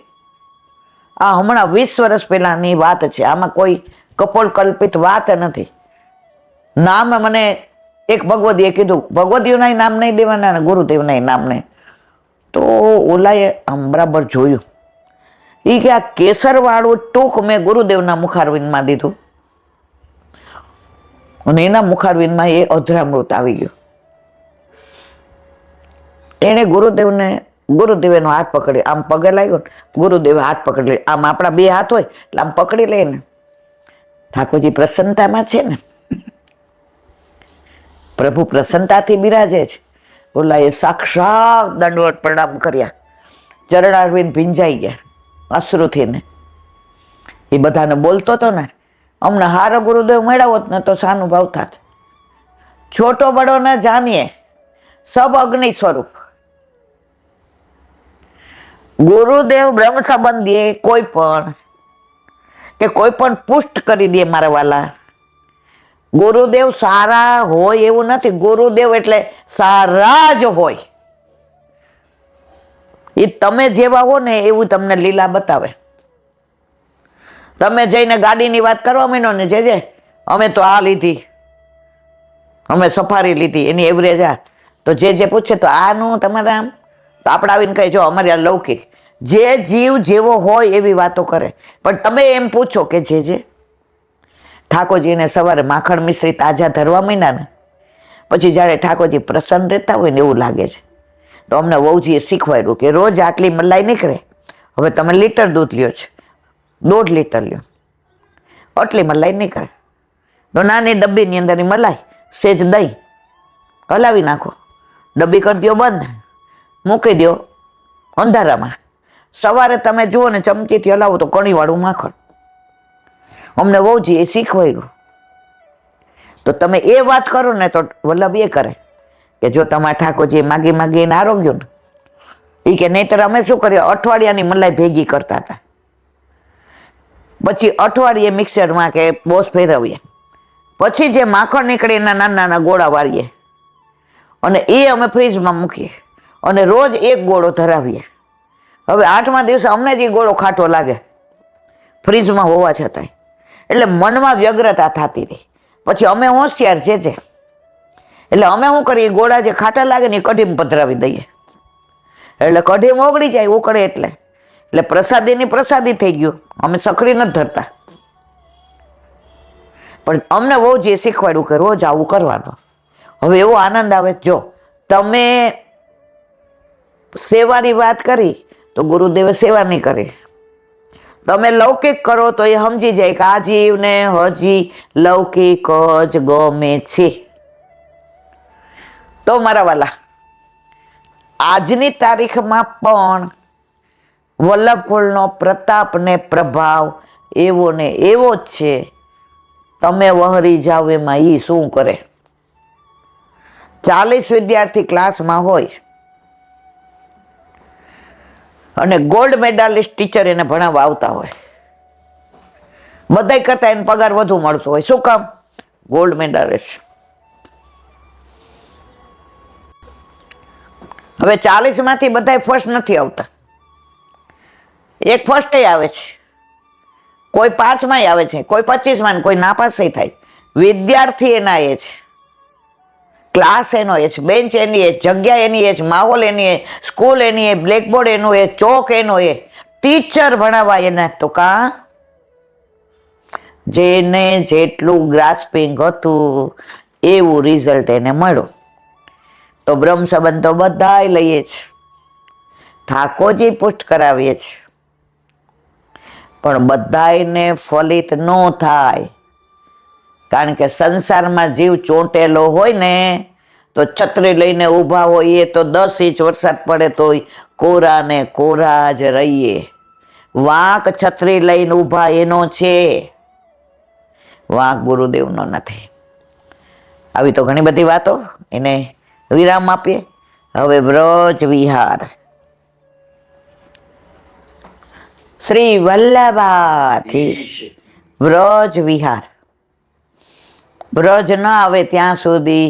આ હમણાં 20 વર્ષ પહેલાની વાત છે, આમાં કોઈ કપોલ કલ્પિત વાત નથી. નામ મને એક ભગવદીએ કીધું, ભગવદીઓના નામ નહીં દેવાના, ગુરુદેવના નામ નહીં. તો ઓલાએ આમ બરાબર જોયું, એ કે આ કેસરવાળું ટૂંક મેં ગુરુદેવના મુખારવિંદમાં દીધું અને એના મુખારવિંદમાં એ અધરામૃત આવી ગયું. એને ગુરુદેવે નો હાથ પકડ્યો, આમ પગે લાગ્યો, ગુરુદેવે હાથ પકડી લે. આમ આપણા બે હાથ હોય એટલે આમ પકડી લે ને. ઠાકોરજી પ્રસન્નતામાં છે ને, પ્રભુ પ્રસન્નતાથી બિરાજે છે. ઓલા એ સાક્ષાત દંડવત પ્રણામ કર્યા, ચરણારવિંદ ભીંજાઈ ગયા અશ્રુથી ને. એ બધાને બોલતો હતો ને, અમને હારો ગુરુદેવ મળ્યા હોત ને તો સાનુભાવ થાત. છોટો બડો ન જાણીએ, સબ અગ્નિ સ્વરૂપ. ગુરુદેવ બ્રહ્મ સંબંધીએ કોઈ પણ પુષ્ટ કરી દે મારા વાલા. ગુરુદેવ સારા હોય એવું નથી, ગુરુદેવ એટલે સારા જ હોય. એ તમે જેવા હો ને એવું તમને લીલા બતાવે. તમે જઈને ગાડીની વાત કરવા માંડો ને, જે અમે તો આ લીધી, અમે સફારી લીધી, એની એવરેજ આ, તો જે પૂછે તો આનું તમારા આમ, તો આપણે આવીને કહે જો અમારે આ લૌકિક. જે જીવ જેવો હોય એવી વાતો કરે. પણ તમે એમ પૂછો કે જે ઠાકોરજીને સવારે માખણ મિશ્રી તાજા ધરવા માંડ્યા ને, પછી જ્યારે ઠાકોરજી પ્રસન્ન રહેતા હોય ને એવું લાગે છે. તો અમને વહુજીએ શીખવાડ્યું કે રોજ આટલી મલાઈ નીકળે, હવે તમે લીટર દૂધ લ્યો છે, 1.5 લીટર લ્યો, આટલી મલાઈ નીકળે. તો નાની ડબ્બીની અંદરની મલાઈ, સેજ દહીં હલાવી નાખો, ડબ્બી કરી દો બંધ, મૂકી દો અંધારામાં. સવારે તમે જુઓ ને ચમચીથી હલાવો તો કણીવાળું માખણ. અમને વહુજીએ શીખવાડ્યું. તો તમે એ વાત કરો ને તો વલ્લભ એ કરે કે જો તમારા ઠાકોરજી માગી એને આરોગ્યું ને, એ કે નહીતર અમે શું કરીએ, અઠવાડિયાની મલાઈ ભેગી કરતા હતા. પછી અઠવાડિયે મિક્સરમાં કે બોસ ફેરવીએ, પછી જે માખણ નીકળે એના નાના નાના ગોળા વાળીએ અને એ અમે ફ્રીજમાં મૂકીએ અને રોજ એક ગોળો ધરાવીએ. હવે 8મા દિવસે અમને જ એ ગોળો ખાટો લાગે ફ્રીજમાં હોવા છતાંય. એટલે મનમાં વ્યગ્રતા થતી હતી. પછી અમે હોશિયાર છે, એટલે અમે શું કરીએ, ગોળા જે ખાટા લાગે ને એ કઢીમાં પધરાવી દઈએ, એટલે કઢીમ ઓગળી જાય ઉકળે એટલે પ્રસાદીની પ્રસાદી થઈ ગયું. અમે સખડી નથી ધરતા. પણ અમને બહુ જે શીખવાડ્યું કે રોજ આવું કરવાનું. હવે એવો આનંદ આવે, જો તમે સેવાની વાત કરી તો ગુરુદેવે સેવા નહીં કરી. તમે લૌકિક કરો તો એ સમજી જાય કે આ જીવને હજી લૌકિક જ ગમે છે. તો મારા વાલા, આજની તારીખમાં પણ વલ્લભકુળનો પ્રતાપ ને પ્રભાવ એવો ને એવો જ છે. તમે વહરી જાવ એમાં ઈ શું કરે. 40 વિદ્યાર્થી ક્લાસમાં હોય અને ગોલ્ડ મેડાલિસ્ટ ટીચર એને ભણાવવા આવતા હોય, બધાય કરતા એને પગાર વધુ મળતો હોય. શું કામ? Gold medallist. હવે 40માંથી બધાય ફર્સ્ટ નથી આવતા, એક ફર્સ્ટ આવે છે, કોઈ 5માં આવે છે, કોઈ 25માં, કોઈ નાપાસ થાય. વિદ્યાર્થી એના એ છે. ક્લાસ એનો એ છે, બેન્ચ એની એ, જગ્યા એની એ, માહોલ એની એ, સ્કૂલ એની એ, બ્લેકબોર્ડ એનું એ, ચોક એનો એ, ટીચર ભણાવવા એના. તો જેને જેટલું ગ્રાસ્પિંગ હતું એવું રિઝલ્ટ એને મળ્યું. તો બ્રહ્મ સંબંધ તો બધાય લઈએ છે, ઠાકોરજી પુષ્ટ કરાવીએ છે, પણ બધાયને ફલિત ન થાય. કારણ કે સંસારમાં જીવ ચોંટેલો હોય ને તો છત્રી લઈને ઊભા હોઈએ તો 10 ઇંચ વરસાદ પડે તોય કોરા ને કોરા જ રહીએ. વાંક છત્રી લઈને ઊભા એનો છે, વાંક ગુરુદેવનો નથી. આવી તો ઘણી બધી વાતો, એને વિરામ આપીએ. હવે વ્રજ વિહાર. શ્રી વલ્લભાથી વ્રજ વિહાર. વ્રજ ન આવે ત્યાં સુધી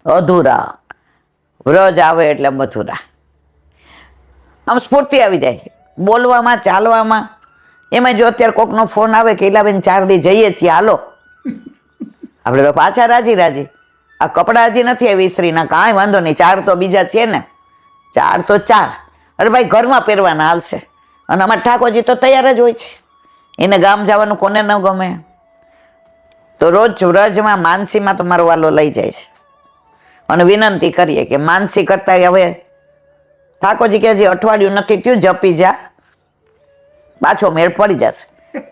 અધૂરા, વ્રજ આવે એટલે મથુરા. આમ સ્ફૂર્તિ આવી જાય બોલવામાં, ચાલવામાં. એમાં જો અત્યારે કોકનો ફોન આવે કે ઇલાબેન 4 દી જઈએ છીએ, હાલો. આપણે તો પાછા રાજી રાજી. આ કપડાં હજી નથી આવી ઇસ્ત્રીના, કાંઈ વાંધો નહીં, 4 તો બીજા છે ને, 4 તો 4. અરે ભાઈ ઘરમાં પહેરવાના હાલશે. અને અમારા ઠાકોરજી તો તૈયાર જ હોય છે, એને ગામ જવાનું કોને ન ગમે. તો રોજ વ્રજમાં માનસીમાં તો મારો વાલો લઈ જાય છે અને વિનંતી કરીએ કે માનસી કરતા હવે ઠાકોરજી કે હજી અઠવાડિયું નથી થયું, જપી જા, પાછો મેળ પડી જશે.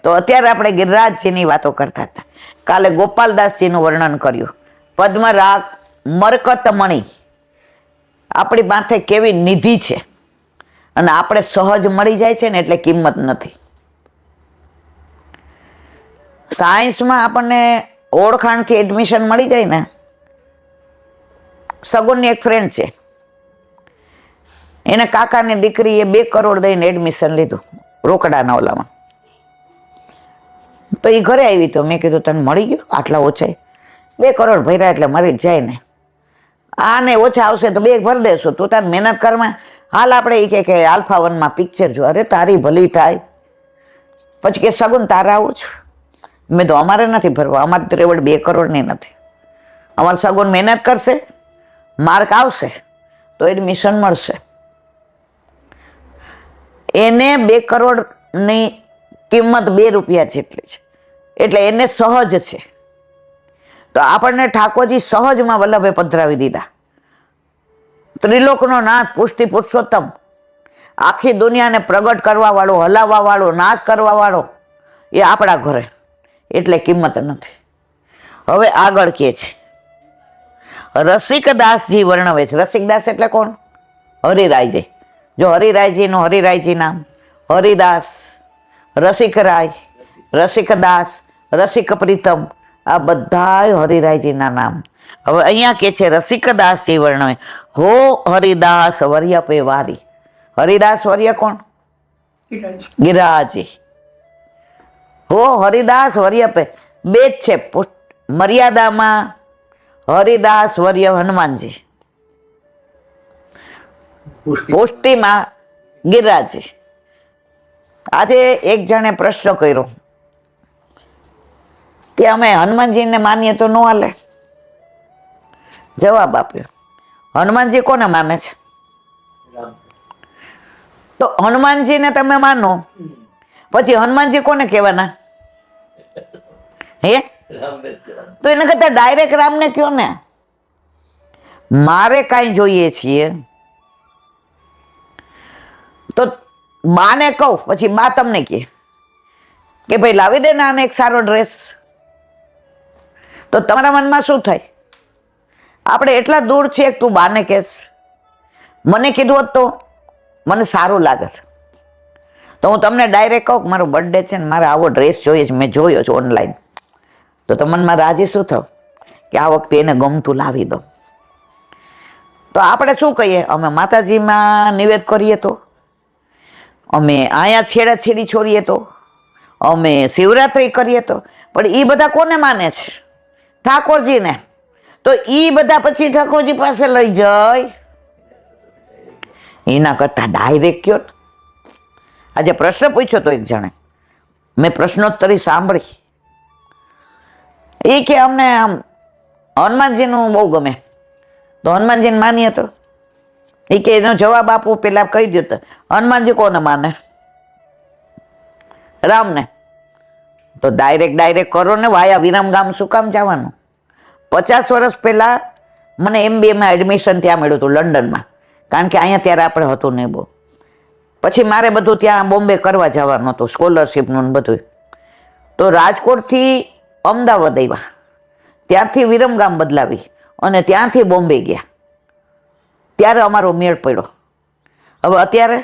તો અત્યારે આપણે ગિરિરાજજીની વાતો કરતા હતા. કાલે ગોપાલદાસજીનું વર્ણન કર્યું. પદ્મરાગ મરકતમણી આપણી માથે કેવી નિધિ છે અને આપણે સહજ મળી જાય છે ને એટલે કિંમત નથી. સાયન્સમાં આપણને ઓળખાણથી એડમિશન મળી જાય ને. સગુનની એક ફ્રેન્ડ છે, એને કાકાની દીકરીએ 2 કરોડ દઈને એડમિશન લીધું રોકડાના ઓલામાં. તો એ ઘરે આવી, તો મેં કીધું તને મળી ગયું આટલા ઓછા? 2 કરોડ ભર્યા એટલે મરી જ જાય ને. આને ઓછા આવશે તો 2 ભરી દેશું, તું તાર મહેનત કરમાં. હાલ આપણે એ કે આલ્ફા 1માં પિક્ચર જો. અરે તારી ભલી થાય. પછી કે સગુન તારે આવું છું? મેં તો અમારે નથી ભરવા, અમારે ત્રેવડ 2 કરોડની નથી. અમારે સગુન મહેનત કરશે, માર્ક આવશે તો એડમિશન મળશે. એને 2 કરોડની કિંમત 2 રૂપિયા જેટલી છે, એટલે એને સહજ છે. તો આપણને ઠાકોરજી સહજમાં વલ્લભે પધરાવી દીધા. ત્રિલોકનો નાથ, પુષ્ટિ પુરુષોત્તમ, આખી દુનિયાને પ્રગટ કરવા વાળો, હલાવવા વાળો, નાશ કરવા વાળો, એ આપણા ઘરે. એટલે કિંમત નથી. હવે આગળ કે છે રસિકદાસજી વર્ણવે છે. રસિકદાસ એટલે કોણ? હરિરાયજી. જો હરિરાયજીનું હરિરાયજી નામ, હરિદાસ, રસિકરાય, રસિકદાસ, રસિક પ્રીતમ, આ બધા હરિરાયજીના નામ. હવે અહીંયા કે છે રસિકદાસજી વર્ણવે, હો હરિદાસ વર્ય પે વારી. હરિદાસ વર્ય કોણ? ગિરિરાજજી. હો હરિદાસ વર્ય પે, 2 જ છે મર્યાદામાં. હરિદાસ વર્ય હનુમાનજી, પુષ્ટિમાં ગિરિરાજજી. આજે એક જણે પ્રશ્ન કર્યો કે અમે હનુમાનજીને માનીએ તો ન હાલે? જવાબ આપ્યો, હનુમાનજી કોને માને છે? તો હનુમાનજીને તમે માનો, પછી હનુમાનજી કોને કહેવાના? હે? તો એને કરતા ડાયરેક્ટ રામને કયો ને. મારે કાંઈ જોઈએ છીએ તો બાને કહું, પછી બા તમને કે ભાઈ લાવી દે ને આને એક સારો ડ્રેસ. તો તમારા મનમાં શું થાય? આપણે એટલા દૂર છીએ કે તું બાને કહેશ. મને કીધું હોત તો મને સારું લાગે છે, તો હું તમને ડાયરેક્ટ કહું કે મારો બર્થડે છે ને મારે આવો ડ્રેસ જોઈએ છે, મેં જોયો છે ઓનલાઈન. તો તમને રાજી શું થાવ કે આ વખતે એને ગમતું લાવી દો. તો આપણે શું કહીએ? અમે માતાજીમાં નિવેદ કરીએ તો, અમે અહીંયા છેડાછેડી છોડીએ તો, અમે શિવરાત્રિ કરીએ તો. પણ એ બધા કોને માને છે? ઠાકોરજીને. તો એ બધા પછી ઠાકોરજી પાસે લઈ જાય. એના કરતા ડાયરેક્ટ કયો. આજે પ્રશ્ન પૂછ્યો તો એક જણે, મેં પ્રશ્નોત્તરી સાંભળી. એ કે અમને આમ હનુમાનજીનું બહુ ગમે, તો હનુમાનજીને માનીએ તો એ કે એનો જવાબ આપવું પેલા કહી દો તો હનુમાનજી કોને માને? રામને. તો ડાયરેક્ટ કરો ને, વાયા વિરમગામ શું કામ જવાનું? 50 વર્ષ પહેલા મને MBAમાં એડમિશન ત્યાં મળ્યું હતું લંડનમાં, કારણ કે અહીંયા ત્યારે આપણે હતું નહીં બહુ. પછી મારે બધું ત્યાં બોમ્બે કરવા જવાનું હતું, સ્કોલરશીપનું બધું. તો રાજકોટથી અમદાવાદ આવ્યા, ત્યાંથી વિરમગામ બદલાવી અને ત્યાંથી બોમ્બે ગયા. ત્યારે અમારો મેળ પડ્યો. હવે અત્યારે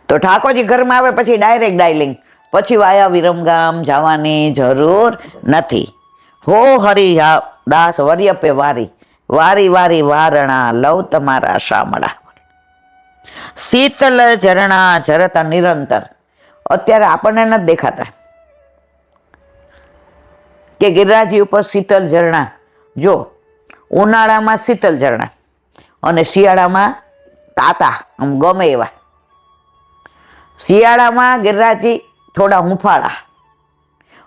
તો ઠાકોરજી ઘરમાં આવે પછી ડાયરેક્ટ ડાયલિંગ, પછી વાયા વિરમગામ જવાની જરૂર નથી. હો હરિ દાસ વર્યપે વારી, વારી વારી વારણા લવ તમારા શામળા, શીતલ ઝરણા ઝરતા નિરંતર. અત્યારે આપણને નથી દેખાતા કે ગિરિરાજી ઉપર શીતલ ઝરણા. જો ઉનાળામાં શીતલ ઝરણા અને શિયાળામાં તાતા આમ ગમે એવા. શિયાળામાં ગિરિરાજી થોડા હુંફાળા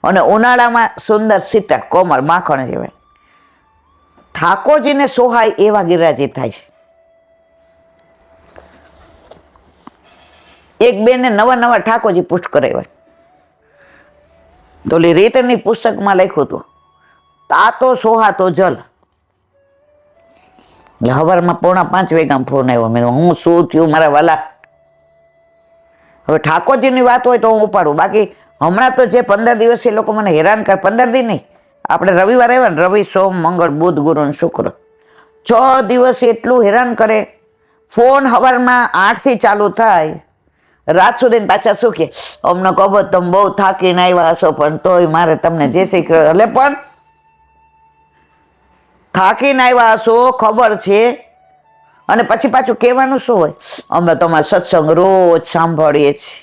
અને ઉનાળામાં સુંદર શીતળ કોમળ માખણ જેવા. ઠાકોરજીને સોહાય એવા ગિરિરાજી થાય છે. એક બેને નવા નવા ઠાકોરજી પુષ્ટ કરાવ્યા. તો ઓલી રીતની પુસ્તકમાં લખ્યું હતું, તાતો સોહાતો જલ. એટલે સવારમાં 4:45 વાગ્યામાં ફોન આવ્યો. મેં હું શું થયું મારા વાલા? હવે ઠાકોરજીની વાત હોય તો હું ઉપાડું, બાકી હમણાં તો જે 15 દિવસ એ લોકો મને હેરાન કરે, 15 દી નહીં, આપણે રવિવાર આવ્યા ને, રવિ સોમ મંગળ બુધ ગુરુ ને શુક્ર, 6 દિવસ એટલું હેરાન કરે. ફોન સવારમાં 8થી ચાલુ થાય, રાત સુધી પાછા શું કે અમને ખબર તમે બહુ થાકીને આવ્યા હશો, પણ તોય મારે તમને જે શીખ. એટલે પણ થાકીને આવ્યા હશો ખબર છે, અને પછી પાછું કહેવાનું શું હોય, અમે તમારો સત્સંગ રોજ સાંભળીએ છીએ,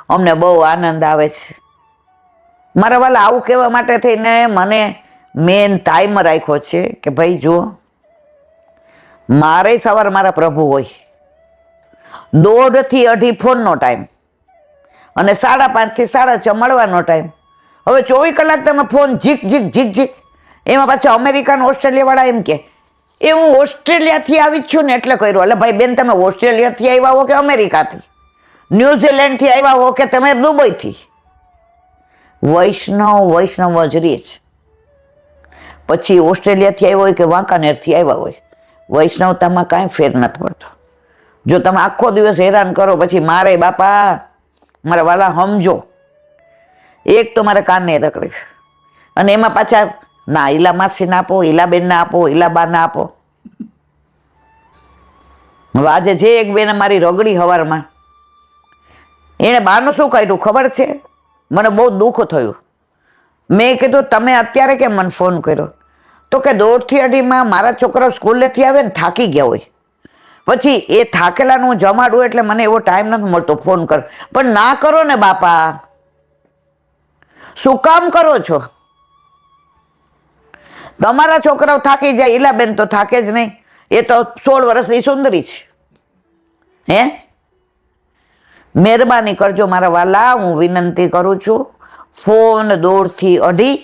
અમને બહુ આનંદ આવે છે. મારા વાલા આવું કહેવા માટે થઈને મને મેન ટાઈમ રાખ્યો છે કે ભાઈ જુઓ, મારે સવાર મારા પ્રભુ હોય, 1:30 થી 2:30 ફોનનો ટાઈમ અને 5:30 થી 6:30 મળવાનો ટાઈમ. હવે 24 કલાક તમે ફોન ઝીક ઝીક ઝીક ઝીક. એમાં પાછા અમેરિકા ને ઓસ્ટ્રેલિયા વાળા એમ કે એ હું ઓસ્ટ્રેલિયાથી આવી જ છું ને એટલે કર્યો. એટલે ભાઈ બેન, તમે ઓસ્ટ્રેલિયાથી આવ્યા હો કે અમેરિકાથી, ન્યુઝીલેન્ડથી આવ્યા હો કે તમે દુબઈથી, વૈષ્ણવ જ રહે છે. પછી ઓસ્ટ્રેલિયાથી આવ્યો હોય કે વાંકાનેરથી આવ્યા હોય, વૈષ્ણવતામાં કાંઈ ફેર નથી પડતો. જો તમે આખો દિવસ હેરાન કરો પછી મારે બાપા મારા વાલા સમજો, એક તો મારે કાનને રકડે, અને એમાં પાછા ના ઈલા માસીને આપો, ઈલા બેનને આપો, ઈલા બાને આપો. હવે આજે જે એક બેને મારી રગડી હવારમાં, એણે બાનું શું કાઢ્યું ખબર છે? મને બહુ દુઃખ થયું. મેં કીધું તમે અત્યારે કેમ મને ફોન કર્યો? તો કે 1:30 થી 2:30 મારા છોકરાઓ સ્કૂલેથી આવે ને થાકી ગયા હોય, પછી એ થાકેલાનું જમાડું, એટલે મને એવો ટાઈમ નથી મળતો ફોન કર. પણ ના કરો ને બાપા, શું કામ કરો છો? તમારા છોકરાઓ થાકી જાય, ઈલાબેન તો થાકે જ નહીં, એ તો 16 વર્ષની સુંદરી છે. હે, મહેરબાની કરજો મારા વાલા, હું વિનંતી કરું છું. ફોન 1:30 થી 2:30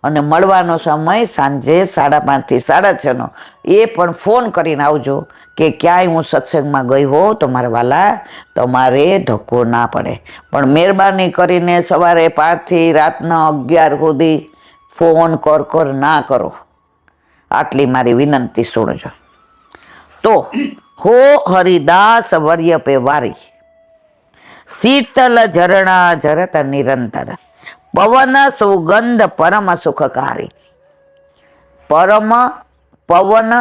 અને મળવાનો સમય સાંજે 5:30 થી 6:30. એ પણ ફોન કરીને આવજો કે ક્યાંય હું સત્સંગમાં ગઈ હો તો મારા વાલા તમારે ધક્કો ના પડે. પણ મહેરબાની કરીને સવારે 5 થી રાતના 11 સુધી ફોન કર ના કરો. આટલી મારી વિનંતી સુણજો. તો હો હરિદાસ વર્યપે વારી, શીતલ ઝરણા ઝરત નિરંતર, પવન સુગંધ પરમ સુખકારી. પવન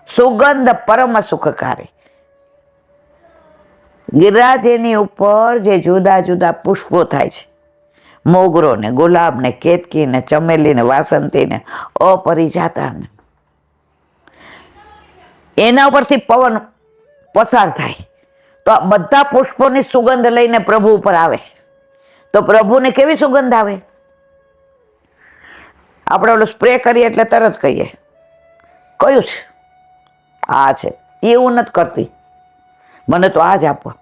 સુગંધ પરમ સુખકારી. ગિરિરાજની ઉપર જે જુદા જુદા પુષ્પો થાય છે, મોગરો ને ગુલાબ ને કેતકી ને ચમેલી ને વાસંતી ને અપરિજાતા ને, એના ઉપરથી પવન પસાર થાય તો આ બધા પુષ્પોની સુગંધ લઈને પ્રભુ ઉપર આવે તો પ્રભુને કેવી સુગંધ આવે? આપણે ઓલું સ્પ્રે કરીએ એટલે તરત કહીએ કયું છે, આ છે. એવું નથી કરતી, મને તો આ જ આપો.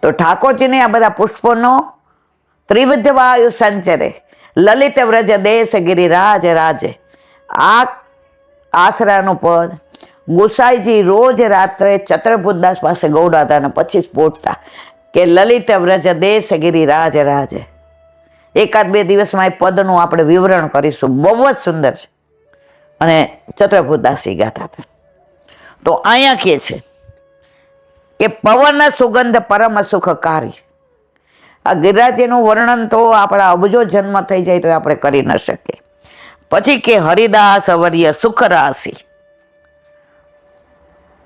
તો ઠાકોરજીને આ બધા પુષ્પોનો ત્રિવિધ વાયુ સંચરે, લલિત વ્રજ દેશ ગિરિરાજ રાજે, આ આસરાનું પદ ગુસાઈજી રોજ રાત્રે ચતુર્ભુજદાસ પાસે ગૌડાતા અને પછી સ્ફોટતા કે લલિત વ્રજ દેશ ગિરિરાજ રાજ. એકાદ બે દિવસમાં એ પદનું આપણે વિવરણ કરીશું, બહુ જ સુંદર છે. અને ચતુર્ભુજદાસી ગાતા હતા. તો અહીંયા કહે છે કે પવન સુગંધ પરમ સુખકારી. આ ગિરિરાજીનું વર્ણન તો આપણા અબજો જન્મ થઈ જાય તો આપણે કરી ન શકીએ. પછી કે હરિદાસ વર્ય સુખ રાશિ.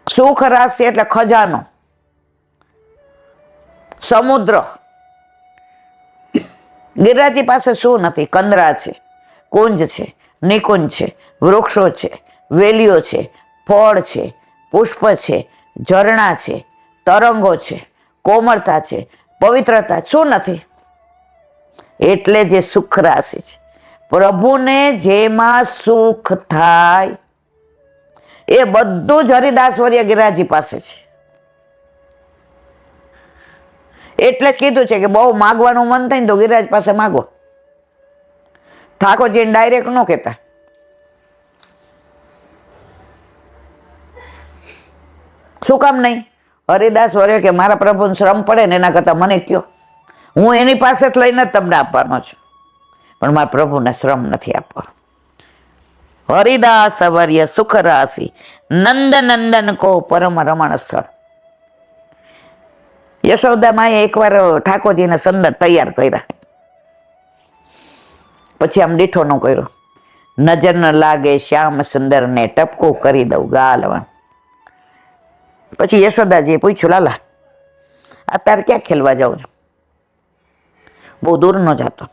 સુખ રાશિ એટલે ખજાનો, સમુદ્ર. ગિરિરાજી પાસે શું નથી? કંદરા છે, કુંજ છે, નિકુંજ છે, વૃક્ષો છે, વેલીઓ છે, ફળ છે, પુષ્પ છે, ઝરણા છે, તરંગો છે, કોમળતા છે, પવિત્રતા. શું નથી? એટલે જે સુખ રાશિ છે, પ્રભુને જેમાં સુખ થાય એ બધું જ હરિદાસ વર્ય ગિરિરાજી પાસે છે. એટલે જ કીધું છે કે બહુ માગવાનું મન થાય ને તો ગિરિરાજ પાસે માગો. ઠાકોરજીને ડાયરેક્ટ ન કહેતા. શું કામ નહીં? હરિદાસ વર્ય કે મારા પ્રભુને શ્રમ પડે ને એના કરતાં મને કયો, હું એની પાસે જ લઈને તમને આપવાનો છું, પણ મારા પ્રભુને શ્રમ નથી આપવાનો. હરિદાસ વર્ય સુખ રાશિ નંદ નંદન કો પરમ રમણ સ્થળ. યશોદામાએ એકવાર ઠાકોરજીને સુંદર તૈયાર કર્યા, પછી આમ દીઠો ન કર્યો. નજર ન લાગે શ્યામ સુંદર ને ટપકું કરી દઉં ગાલવા. પછી યશોદાજીએ પૂછ્યું, લાલા અત્યારે ક્યાં ખેલવા જાઉં છું? બહુ દૂર ન જતો.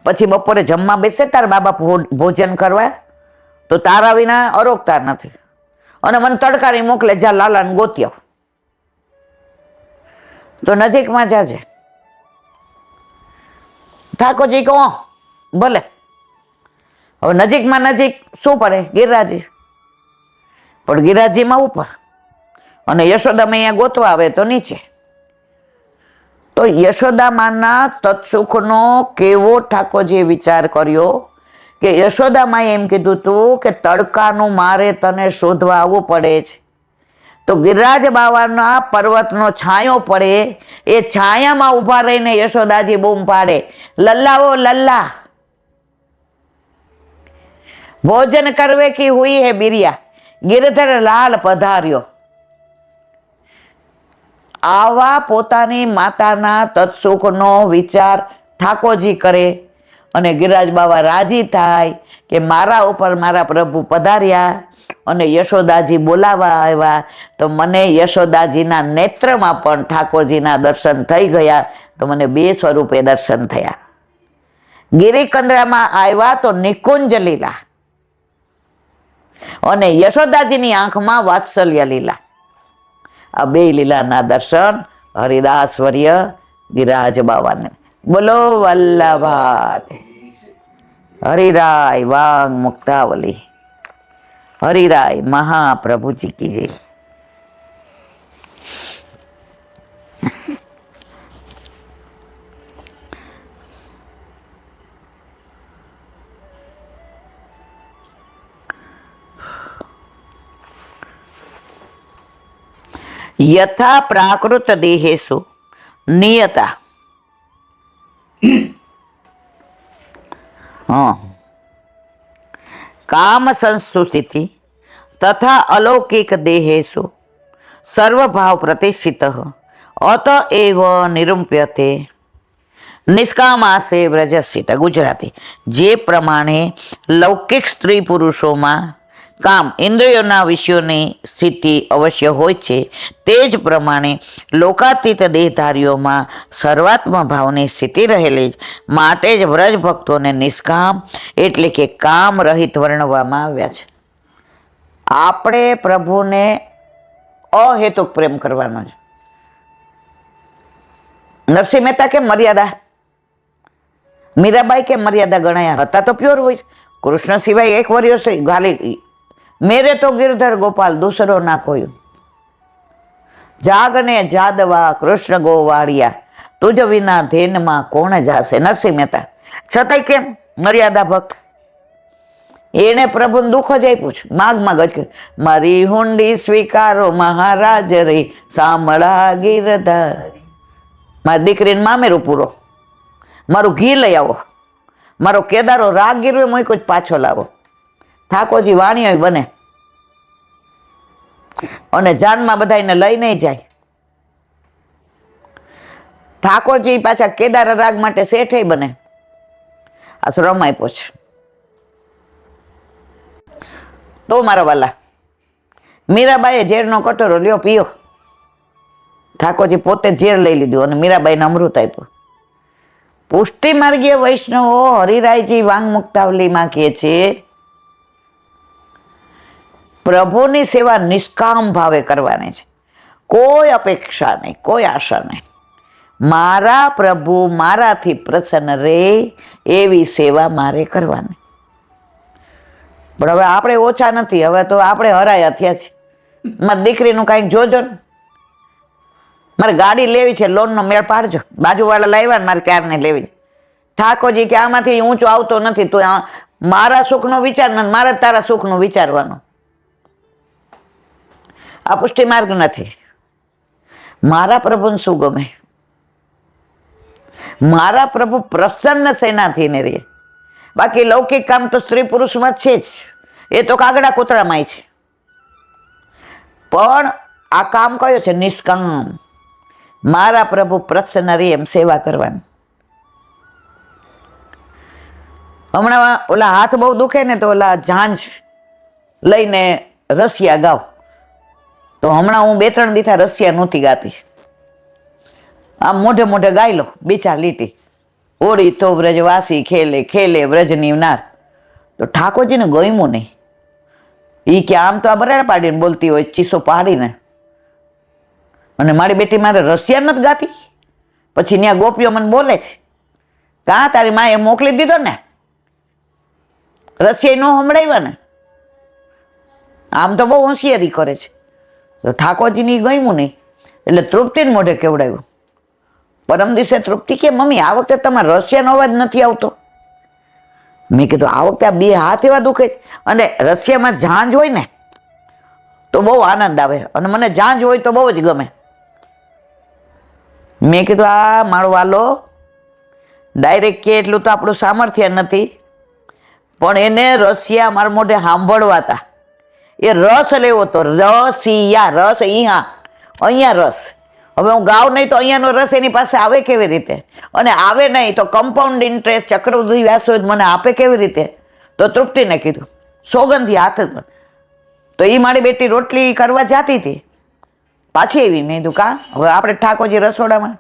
પછી બપોરે જમવા બેસે તાર બાબા ભોજન કરવા, તો તારા વિના અરોગતા નથી, અને મને તડકાની મોકલે, જા લાલાને ગોતી આવ. તો નજીકમાં જાજે. ઠાકોરજી કહો ભલે. હવે નજીકમાં નજીક શું પડે? ગિરિરાજી. પણ ગિરિરાજીમાં ઉપર અને યશોદામાં અહીંયા ગોતવા આવે તો નીચે. તો યશોદામાના તત્સુખનો કેવો ઠાકોરજીએ વિચાર કર્યો કે યશોદામાએ એમ કીધું હતું કે તડકાનું મારે તને શોધવા આવવું પડે છે, તો ગિરિરાજ બાવાના પર્વતનો છાંયો પડે, એ છાયામાં ઊભા રહીને યશોદાજી બૂમ પાડે, લલ્લાઓ લલ્લા ભોજન કરવે કી હુઈ હે બિરિયા, ગિરધર લાલ પધાર્યો. આવા પોતાની માતાના તત્સુખનો વિચાર ઠાકોરજી કરે અને ગિરિરાજ બાવા રાજી થાય કે મારા ઉપર મારા પ્રભુ પધાર્યા અને યશોદાજી બોલાવા આવ્યા. તો મને યશોદાજીના નેત્રમાં પણ ઠાકોરજીના દર્શન થઈ ગયા. તો મને બે સ્વરૂપે દર્શન થયા. ગિરિકંદરામાં આવ્યા તો નિકુંજ લીલા અને યશોદાજીની આંખમાં વાત્સલ્ય લીલા. આ બે લીલાના દર્શન હરિદાસ વર્ય ગિરિરાજ બાવાને. બોલો વલ્લભાત હરિરાય વાંગ મુક્તાવલી. હરિરાય મહાપ્રભુજી કી જય. યથા પ્રાકૃત દેહેશુ નિયતા. કામ સંસ્તુતિ તથા અલૌકિક દેહેશુ સર્વભાવ પ્રતિષ્ઠિત અતએવ નિરૂપ્યતે નિષ્કામાસે વ્રજસ્થિત. ગુજરાતી. જે પ્રમાણે લૌકિક સ્ત્રી પુરુષોમાં કામ ઇન્દ્રિયોના વિષયોની સ્થિતિ અવશ્ય હોય છે, તે જ પ્રમાણે લોકાતીત દેહધારીઓમાં સર્વાત્મ ભાવની સ્થિતિ રહેલી જ માટે જ વ્રજ ભક્તોને નિષ્કામ એટલે કે કામ રહિત વર્ણવવામાં આવ્યા છે. આપણે પ્રભુને અહેતુક પ્રેમ કરવાનો છે. નરસિંહ મહેતા કેમ મર્યાદા, મીરાબાઈ કેમ મર્યાદા ગણાયા? હતા તો પ્યોર હોય. કૃષ્ણ સિવાય એક વર્યો છે ગાલી, મેરે તો गिरधर गोपाल दूसरो ना कोई, जागने जादवा कृष्ण गोवाड़िया तुझ विना धेन में कोण जासे. नरसिंह मेहता. छतांय केम मर्यादा भक्त? એને પ્રભુને દુઃખ જ આપ્યું છે. માગ જ મારી હુંડી સ્વીકારો મહારાજ રે સાંભળા ગીરધાર. મારી દીકરીને મામેરું પૂરો, મારું ઘી લઈ આવો, મારો કેદારો રાગ ગીરવે મૂક્યો જ પાછો લાવો. ઠાકોરજી વાણિયો બને અને જાનમાં બધાને લઈને જાય. ઠાકોરજી પાછા કેદાર રાગ માટે શેઠે બને. આ શ્રમ આપ્યો છે. તો મારા વાલા, મીરાબાઈએ ઝેરનો કટોરો લ્યો પીઓ. ઠાકોરજી પોતે ઝેર લઈ લીધું અને મીરાબાઈને અમૃત આપ્યું. પુષ્ટિ માર્ગીય વૈષ્ણવો હરિરાયજી વાંગ મુક્તાવલીમાં કહે છે, પ્રભુની સેવા નિષ્કામ ભાવે કરવાની છે, કોઈ અપેક્ષા નહીં, કોઈ આશા નહીં. મારા પ્રભુ મારાથી પ્રસન્ન રહે એવી સેવા મારે કરવાની. પણ હવે આપણે ઓછા નથી, હવે તો આપણે હરાયા થયા છે. મારી દીકરીનું કાંઈક જોજો ને. મારે ગાડી લેવી છે, લોનનો મેળ પાડજો. બાજુવાળા લાવ્યા ને મારે ક્યારને લેવી. ઠાકોરજી કે આમાંથી ઊંચો આવતો નથી, તો મારા સુખનો વિચાર ને મારે તારા સુખનું વિચારવાનું. આ પુષ્ટિ માર્ગ નથી. મારા પ્રભુને શું ગમે? મારા પ્રભુ પ્રસન્ન સેનાથી ને રે. બાકી લૌકિક કામ તો સ્ત્રી પુરુષમાં છે જ, એ તો કાગડા કૂતરામાં છે. પણ આ કામ કયો છે? નિષ્કામ. મારા પ્રભુ પ્રસન્ન રે એમ સેવા કરવાની. હમણાં ઓલા હાથ બહુ દુખે ને તો ઓલા ઝાંઝ લઈને રસિયા ગાવ. તો હમણાં હું 2-3 દીથા રસિયા નહોતી ગાતી. આમ મોઢે મોઢે ગાઈ લો 2-4 લીટી. ઓળી તો વ્રજવાસી ખેલે ખેલે વ્રજની નાર. તો ઠાકોરજીને ગમ્યું નહીં. એ કે આમ તો આ બરાડા પાડીને બોલતી હોય, ચીસો પાડીને. અને મારી બેટી મારે રસિયા નથી ગાતી. પછી ત્યાં ગોપીઓ મને બોલે છે, કાં તારી માએ મોકલી દીધો ને, રસિયા ન સંભળાવ્યા ને. આમ તો બહુ હોશિયારી કરે છે. તો ઠાકોરજીની ગમ્યું નહીં એટલે તૃપ્તિને મોઢે કેવડાવ્યું. પરમ દિવસે તૃપ્તિ કે મમ્મી આ વખતે તમારે રસિયાનો અવાજ નથી આવતો. મેં કીધું આ વખતે આ 2 હાથ એવા દુખે છે, અને રસિયામાં ઝાંઝ હોય ને તો બહુ આનંદ આવે, અને મને ઝાંઝ હોય તો બહુ જ ગમે. મેં કીધું આ મારો વાલો ડાયરેક્ટ કે એટલું તો આપણું સામર્થ્ય નથી, પણ એને રસિયા મારા મોઢે સાંભળવા હતા. એ રસ લેવો તો રસિયા, રસ અહીંયા રસ. હવે હું ગાવ નહીં તો અહીંયાનો રસ એની પાસે આવે કેવી રીતે? અને આવે નહીં તો કમ્પાઉન્ડ ઇન્ટરેસ્ટ ચક્રવૃદ્ધિ વ્યાસો મને આપે કેવી રીતે? તો તૃપ્તિને કીધું સોગંદથી હાથ જ. તો એ મારી બેટી રોટલી કરવા જતી હતી, પાછી એવી. મેં કીધું કા હવે આપણે ઠાકોરજી રસોડામાં?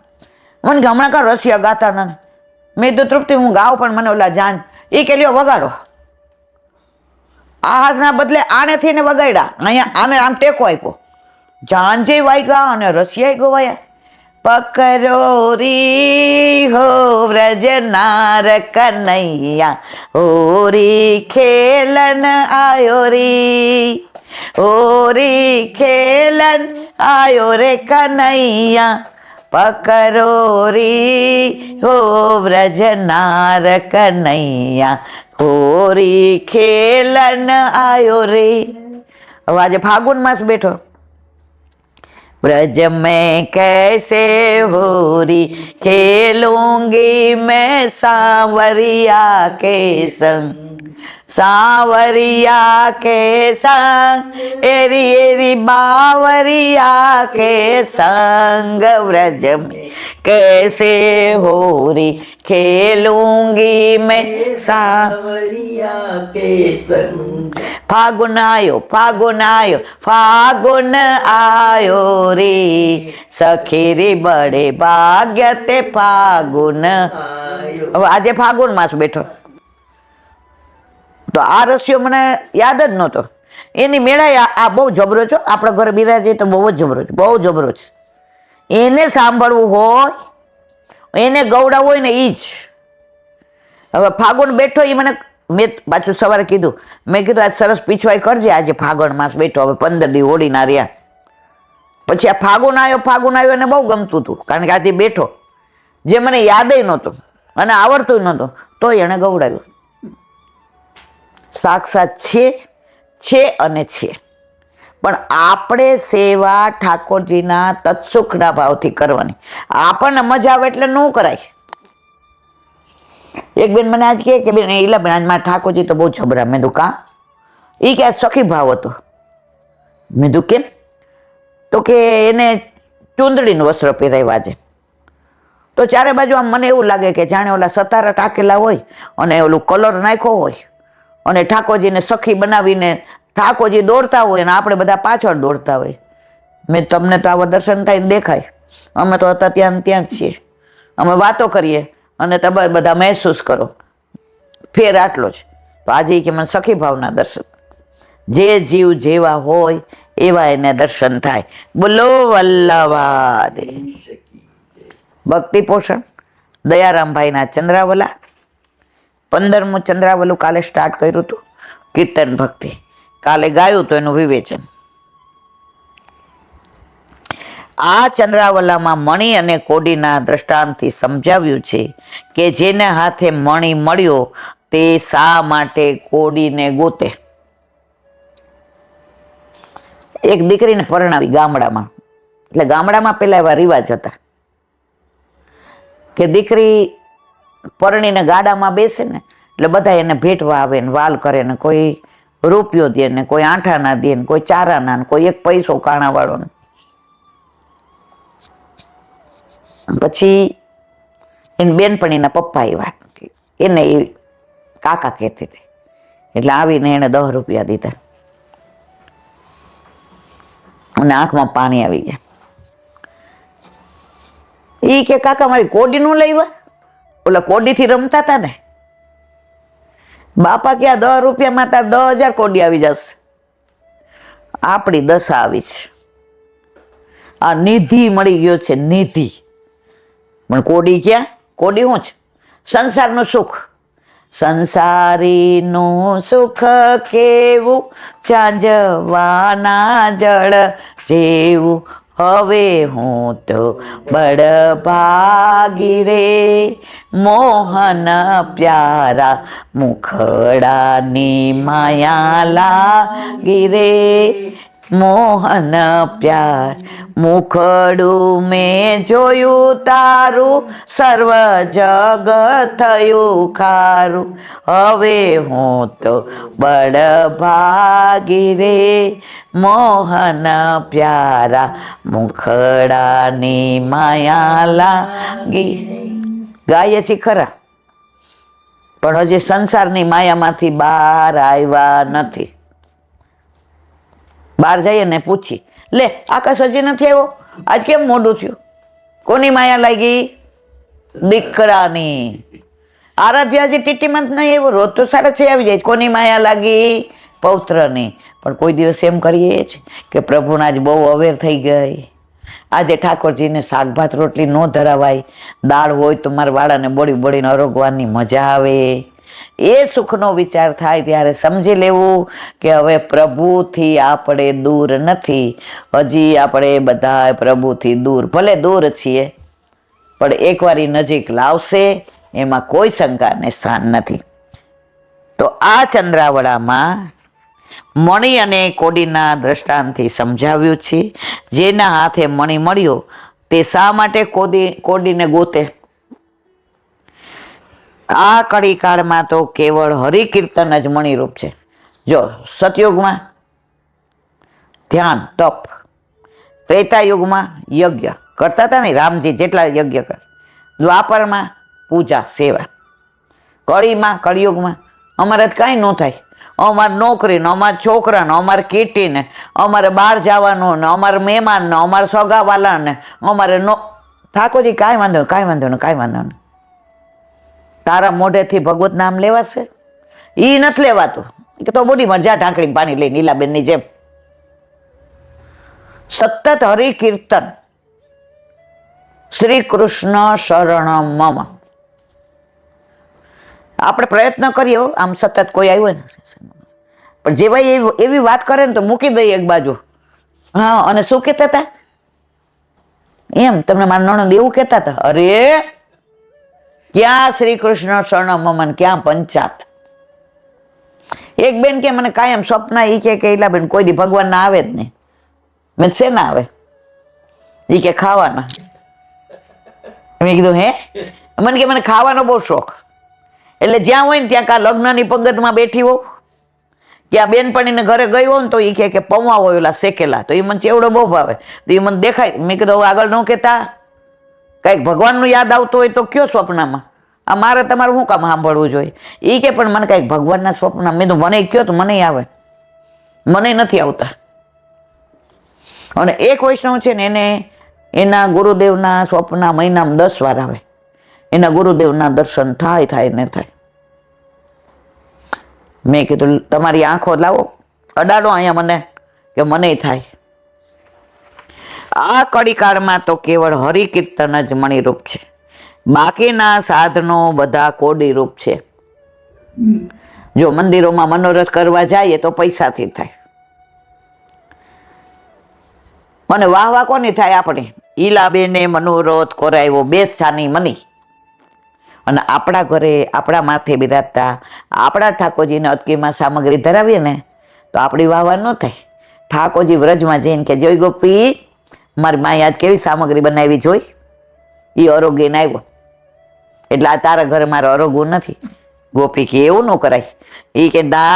મને કે હમણાં કા રસિયા ગાતા ના. મેં કીધું તૃપ્તિ હું ગાઉં, પણ મને ઓલા જાન એ કે લ્યો વગાડો. આ હાથના બદલે આનેથી ને વગાડ્યા. અહીંયા આને આમ ટેકો આપ્યો. ઝાંઝે વાગ્યા અને રસિયાએ ગવાયા. પકરો રી હો વ્રજનાર કનૈયા, હોરી ખેલન આયો રી, હોરી ખેલન આયો રે કનૈયા. પકરો રી હો વ્રજનાર કનૈયા, હોરી ખેલન આયો રે. હવે આજે ફાગુન માસ બેઠો. ब्रज में कैसे होरी खेलूंगी मैं सांवरिया के संग, सांवरिया के संग एरी एरी बावरिया के संग. ब्रज में कैसे होरी खेलूंगी मैं सांवरिया के संग. फागुन आयो, फागुन आयो, फागुन आयो रे, સખી રે બડે ભાગ્ય તે ફાગુન. હવે આજે ફાગુન માસ બેઠો તો આ રસ્યો મને યાદ જ નહોતો. એની મેળા આ બહુ જબરો છો. આપણા ઘરે બિરાજે તો બહુ જ જબરો છે, બહુ જબરો છે. એને સાંભળવું હોય, એને ગૌડાવવું હોય ને એ જ. હવે ફાગુન બેઠો એ મને, મેં પાછું સવારે કીધું, મેં કીધું આજ સરસ પીછવાઈ કરજે, આજે ફાગણ માસ બેઠો. હવે 15 દી હોળીના રહ્યા. પછી આ ફાગુન આવ્યો એને બહુ ગમતું હતું, કારણ કે આજે બેઠો, જે મને યાદય નહોતું અને આવડતું નહોતું, તોય એણે ગવડાવ્યું. સાક્ષાત છે અને છે, પણ આપણે સેવા ઠાકોરજીના તત્સુખના ભાવથી કરવાની. આપણને મજા આવે એટલે ન કરાય. એક બેન મને આજ કહે કે બેન ઈલા બેન આજ મારા ઠાકોરજી તો બહુ જબરા. મેં કીધું કાં? એ કે સખી ભાવ હતો. મેં કીધું કેમ? તો કે એને ચૂંદડીનું વસ્ત્ર પહેરાવ્યા છે. તો ચારે બાજુ આમ મને એવું લાગે કે જાણે ઓલા સતારા ટાંકેલા હોય અને ઓલું કલર નાખ્યો હોય અને ઠાકોરજીને સખી બનાવીને ઠાકોરજી દોડતા હોય અને આપણે બધા પાછળ દોડતા હોય. મેં તમને તો આવા દર્શન થાય દેખાય? અમે તો હતા ત્યાં જ છીએ. અમે વાતો કરીએ અને તમે બધા મહેસૂસ કરો. ફેર આટલો જ. તો આજે કે મને સખી ભાવના દર્શન, જે જીવ જેવા હોય એવા એને દર્શન થાય. બોલો વલ્લભાદ. ભક્તિ પોષણ દયારામભાઈના ચંદ્રાવલા, 15મું ચંદ્રાવલું કાલે સ્ટાર્ટ કર્યું હતું. કીર્તન ભક્તિ કાલે ગાયું તો એનું વિવેચન. આ ચંદ્રાવલામાં મણી અને કોડીના દ્રષ્ટાંતથી સમજાવ્યું છે કે જેને હાથે મણી મળ્યો તે શા માટે કોડીને ગોતે. એક દીકરીને પરણાવી ગામડામાં, એટલે ગામડામાં પેલા એવા રિવાજ હતા કે દીકરી પરણીને ગાડામાં બેસે ને એટલે બધા એને ભેટવા આવે ને વાલ કરે ને, કોઈ રૂપિયો દે ને, કોઈ આંઠાના દે ને, કોઈ ચારાના ને, કોઈ 1 પૈસો કાણાવાળો ને. પછી એની બેનપણીના પપ્પા આવ્યા, એને એ કાકા કહેતી હતી, એટલે આવીને એને 10 રૂપિયા દીધા અને આંખમાં પાણી આવી ગયા. એ કે કાકા મારી કોડીનું લઈવા, ઓલા કોડીથી રમતા હતા ને. બાપા કે 10 રૂપિયામાં તાર 10,000 કોડી આવી જશે. આપણી દશા આવી છે. આ નિધિ મળી ગયો છે, નિધિ. પણ કોડી ક્યાં? કોડી શું છે? સંસારનું સુખ. સંસારીનું સુખ કેવું, ચાંજવાના જળ જેવું. હવે હું તો બળભાગી રે, મોહન પ્યારા મુખડાની માયા લાગી રે. મોહન પ્યાર મુખડું મેં જોયું તારું, સર્વ જગ થયું ખારું. હવે હું તો બળભાગી રે, મોહન પ્યારા મુખડાની માયા લાગી. ગાય છે ખરા, પણ હજી સંસારની માયામાંથી બહાર આવ્યા નથી. બહાર જઈએ ને પૂછી લે, આકાશ હજી નથી આવ્યો, આજ કેમ મોડું થયું? કોની માયા લાગી? દીકરાની. આરાધ્યા હજી ટીટીમાં જ નહીં આવ્યો, રોજ તો 6:30 આવી જાય. કોની માયા લાગી? પૌત્રની. પણ કોઈ દિવસ એમ કરીએ જ કે પ્રભુને આજ બહુ અવેર થઈ ગઈ, આજે ઠાકોરજીને શાક ભાત રોટલી ન ધરાવાય, દાળ હોય તો મારા વાળાને બોળી બોળીને અરોગવાની મજા આવે. એ સુખનો વિચાર થાય ત્યારે સમજી લેવું કે હવે પ્રભુથી આપણે દૂર નથી. હજી આપણે બધા પ્રભુથી દૂર, ભલે દૂર છીએ, પણ એકવાર નજીક લાવશે એમાં કોઈ શંકાને સ્થાન નથી. તો આ ચંદ્રાવળામાં મણી અને કોડીના દ્રષ્ટાંતથી સમજાવ્યું છે. જેના હાથે મણી મળ્યો તે શા માટે કોડીને ગોતે. આ કળી કાળમાં તો કેવળ હરિકીર્તન જ મણીરૂપ છે. જો સતયુગમાં ધ્યાન તપ, ત્રેતાયુગમાં યજ્ઞ કરતા હતા ને રામજી જેટલા યજ્ઞ કર, દ્વાપરમાં પૂજા સેવા, કળિયુગમાં અમારે કાંઈ ન થાય. અમારે નોકરી ને, અમારે છોકરા ને, અમારે કીટી ને, અમારે બહાર જવાનું ને, અમારે મહેમાન ને, અમારે સગાવાલા ને, અમારે ઠાકોરજી કાંઈ વાંધો કાંઈ વાંધો ને કાંઈ વાંધો ને. તારા મોઢેથી ભગવત નામ લેવાશે? એ નથી લેવાતું. તો બોડી મજા ઢાંકડી પાણી લઈ નીલાબેનની જેમ. સતત હરિકીર્તન. શ્રી કૃષ્ણ શરણ મમ. આપણે પ્રયત્ન કરીએ આમ સતત, કોઈ આવ્યો ને પણ જેવાય એવી વાત કરે ને તો મૂકી દઈએ એક બાજુ. હા, અને શું કહેતા હતા એમ, તમને મારા નણંદ એવું કહેતા હતા, અરે ક્યાં શ્રી કૃષ્ણ શરણ મમન, ક્યાં પંચાત. એક બેન કે મને કાયમ સ્વપ્ન, એ કે એલા બેન કોઈ દી ભગવાન ના આવે જ નહીં. મેં શેના આવે? એ કે ખાવાના. મેં કીધું હે? મને કે મને ખાવાનો બહુ શોખ. એટલે જ્યાં હોય ને ત્યાં કા લગ્નની પંગતમાં બેઠી હોઉં કે આ બેનપણીને ઘરે ગઈ હોય ને તો એ કે પૌવા હોય ઓલા શેકેલા, તો એ મને ચેવડો બહુ ભાવે, તો એ મને દેખાય. મેં કીધું આગળ ન કહેતા, કંઈક ભગવાનનું યાદ આવતું હોય તો કયો સ્વપ્નમાં, આ મારે તમારું શું કામ સાંભળવું જોઈએ? એ કે પણ મને કંઈક ભગવાનના સ્વપ્ન, મેં તો મને કયો તો મને આવે, મને નથી આવતા. અને એક વૈષ્ણવ છે ને એને એના ગુરુદેવના સ્વપ્ન મહિનામાં 10 વાર આવે. એના ગુરુદેવના દર્શન થાય ને થાય. મેં કીધું તમારી આંખો લાવો, અડાડો અહીંયા મને, કે મને થાય. આ કડીકાળમાં તો કેવળ હરિકીર્તન જ મણિરૂપ છે, બાકીના સાધનો બધા કોડી રૂપ છે. જો મંદિરોમાં મનોરથ કરવા જઈએ તો પૈસાથી થાય, અને વાહ કોની થાય? આપણે ઈલાબેને મનોરથ કરાવ્યો 2 છાની મની, અને આપણા ઘરે આપણા માથે બિરાજતા આપણા ઠાકોરજીને અટકીમાં સામગ્રી ધરાવીએ ને તો આપણી વાહ ન થાય. ઠાકોરજી વ્રજમાં જઈને કે જોઈ ગોપી, મારી માએ આજ કેવી સામગ્રી બનાવી જોઈ, એ અરોગીને આવ્યો એટલે આ તારા ઘરે મારે અરોગવું નથી. ગોપી કે એવું ન કરાય. એ કે દા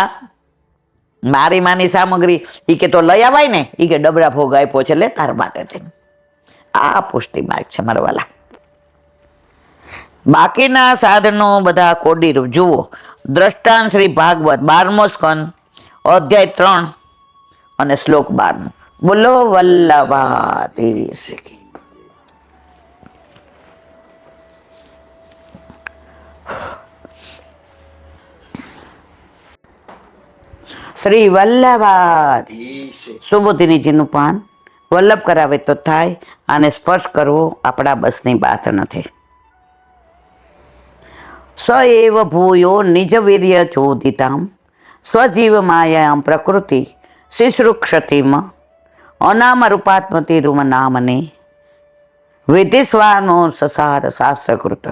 મારી માની સામગ્રી, એ કે તો લઈ આવાય ને, એ કે ડબરા ભોગ આપ્યો છે લે તાર માટે થઈને. આ પુષ્ટિ માર્ગ છે મારા વાલા. બાકીના સાધનો બધા કોડીરૂપ. જુઓ દ્રષ્ટાંત શ્રી ભાગવત 12મો સ્કંદ અધ્યાય 3 અને શ્લોક 12. બોલો વલ્લભાધીશ કી. શ્રી વલ્લભાદ સુબોધિનીજીનું પાન વલ્લભ કરાવે તો થાય, આને સ્પર્શ કરવો આપણા બસની વાત નથી. સ એવ ભૂયો નિજ વીર્ય ચોદિતામ સ્વજીવ માયામ પ્રકૃતિ શિશ્રુક્ષતિમ અનામ રૂપાત્મતિ રૂમ નામને વિધિસ્વાનો સસાર શાસ્ત્રકૃત.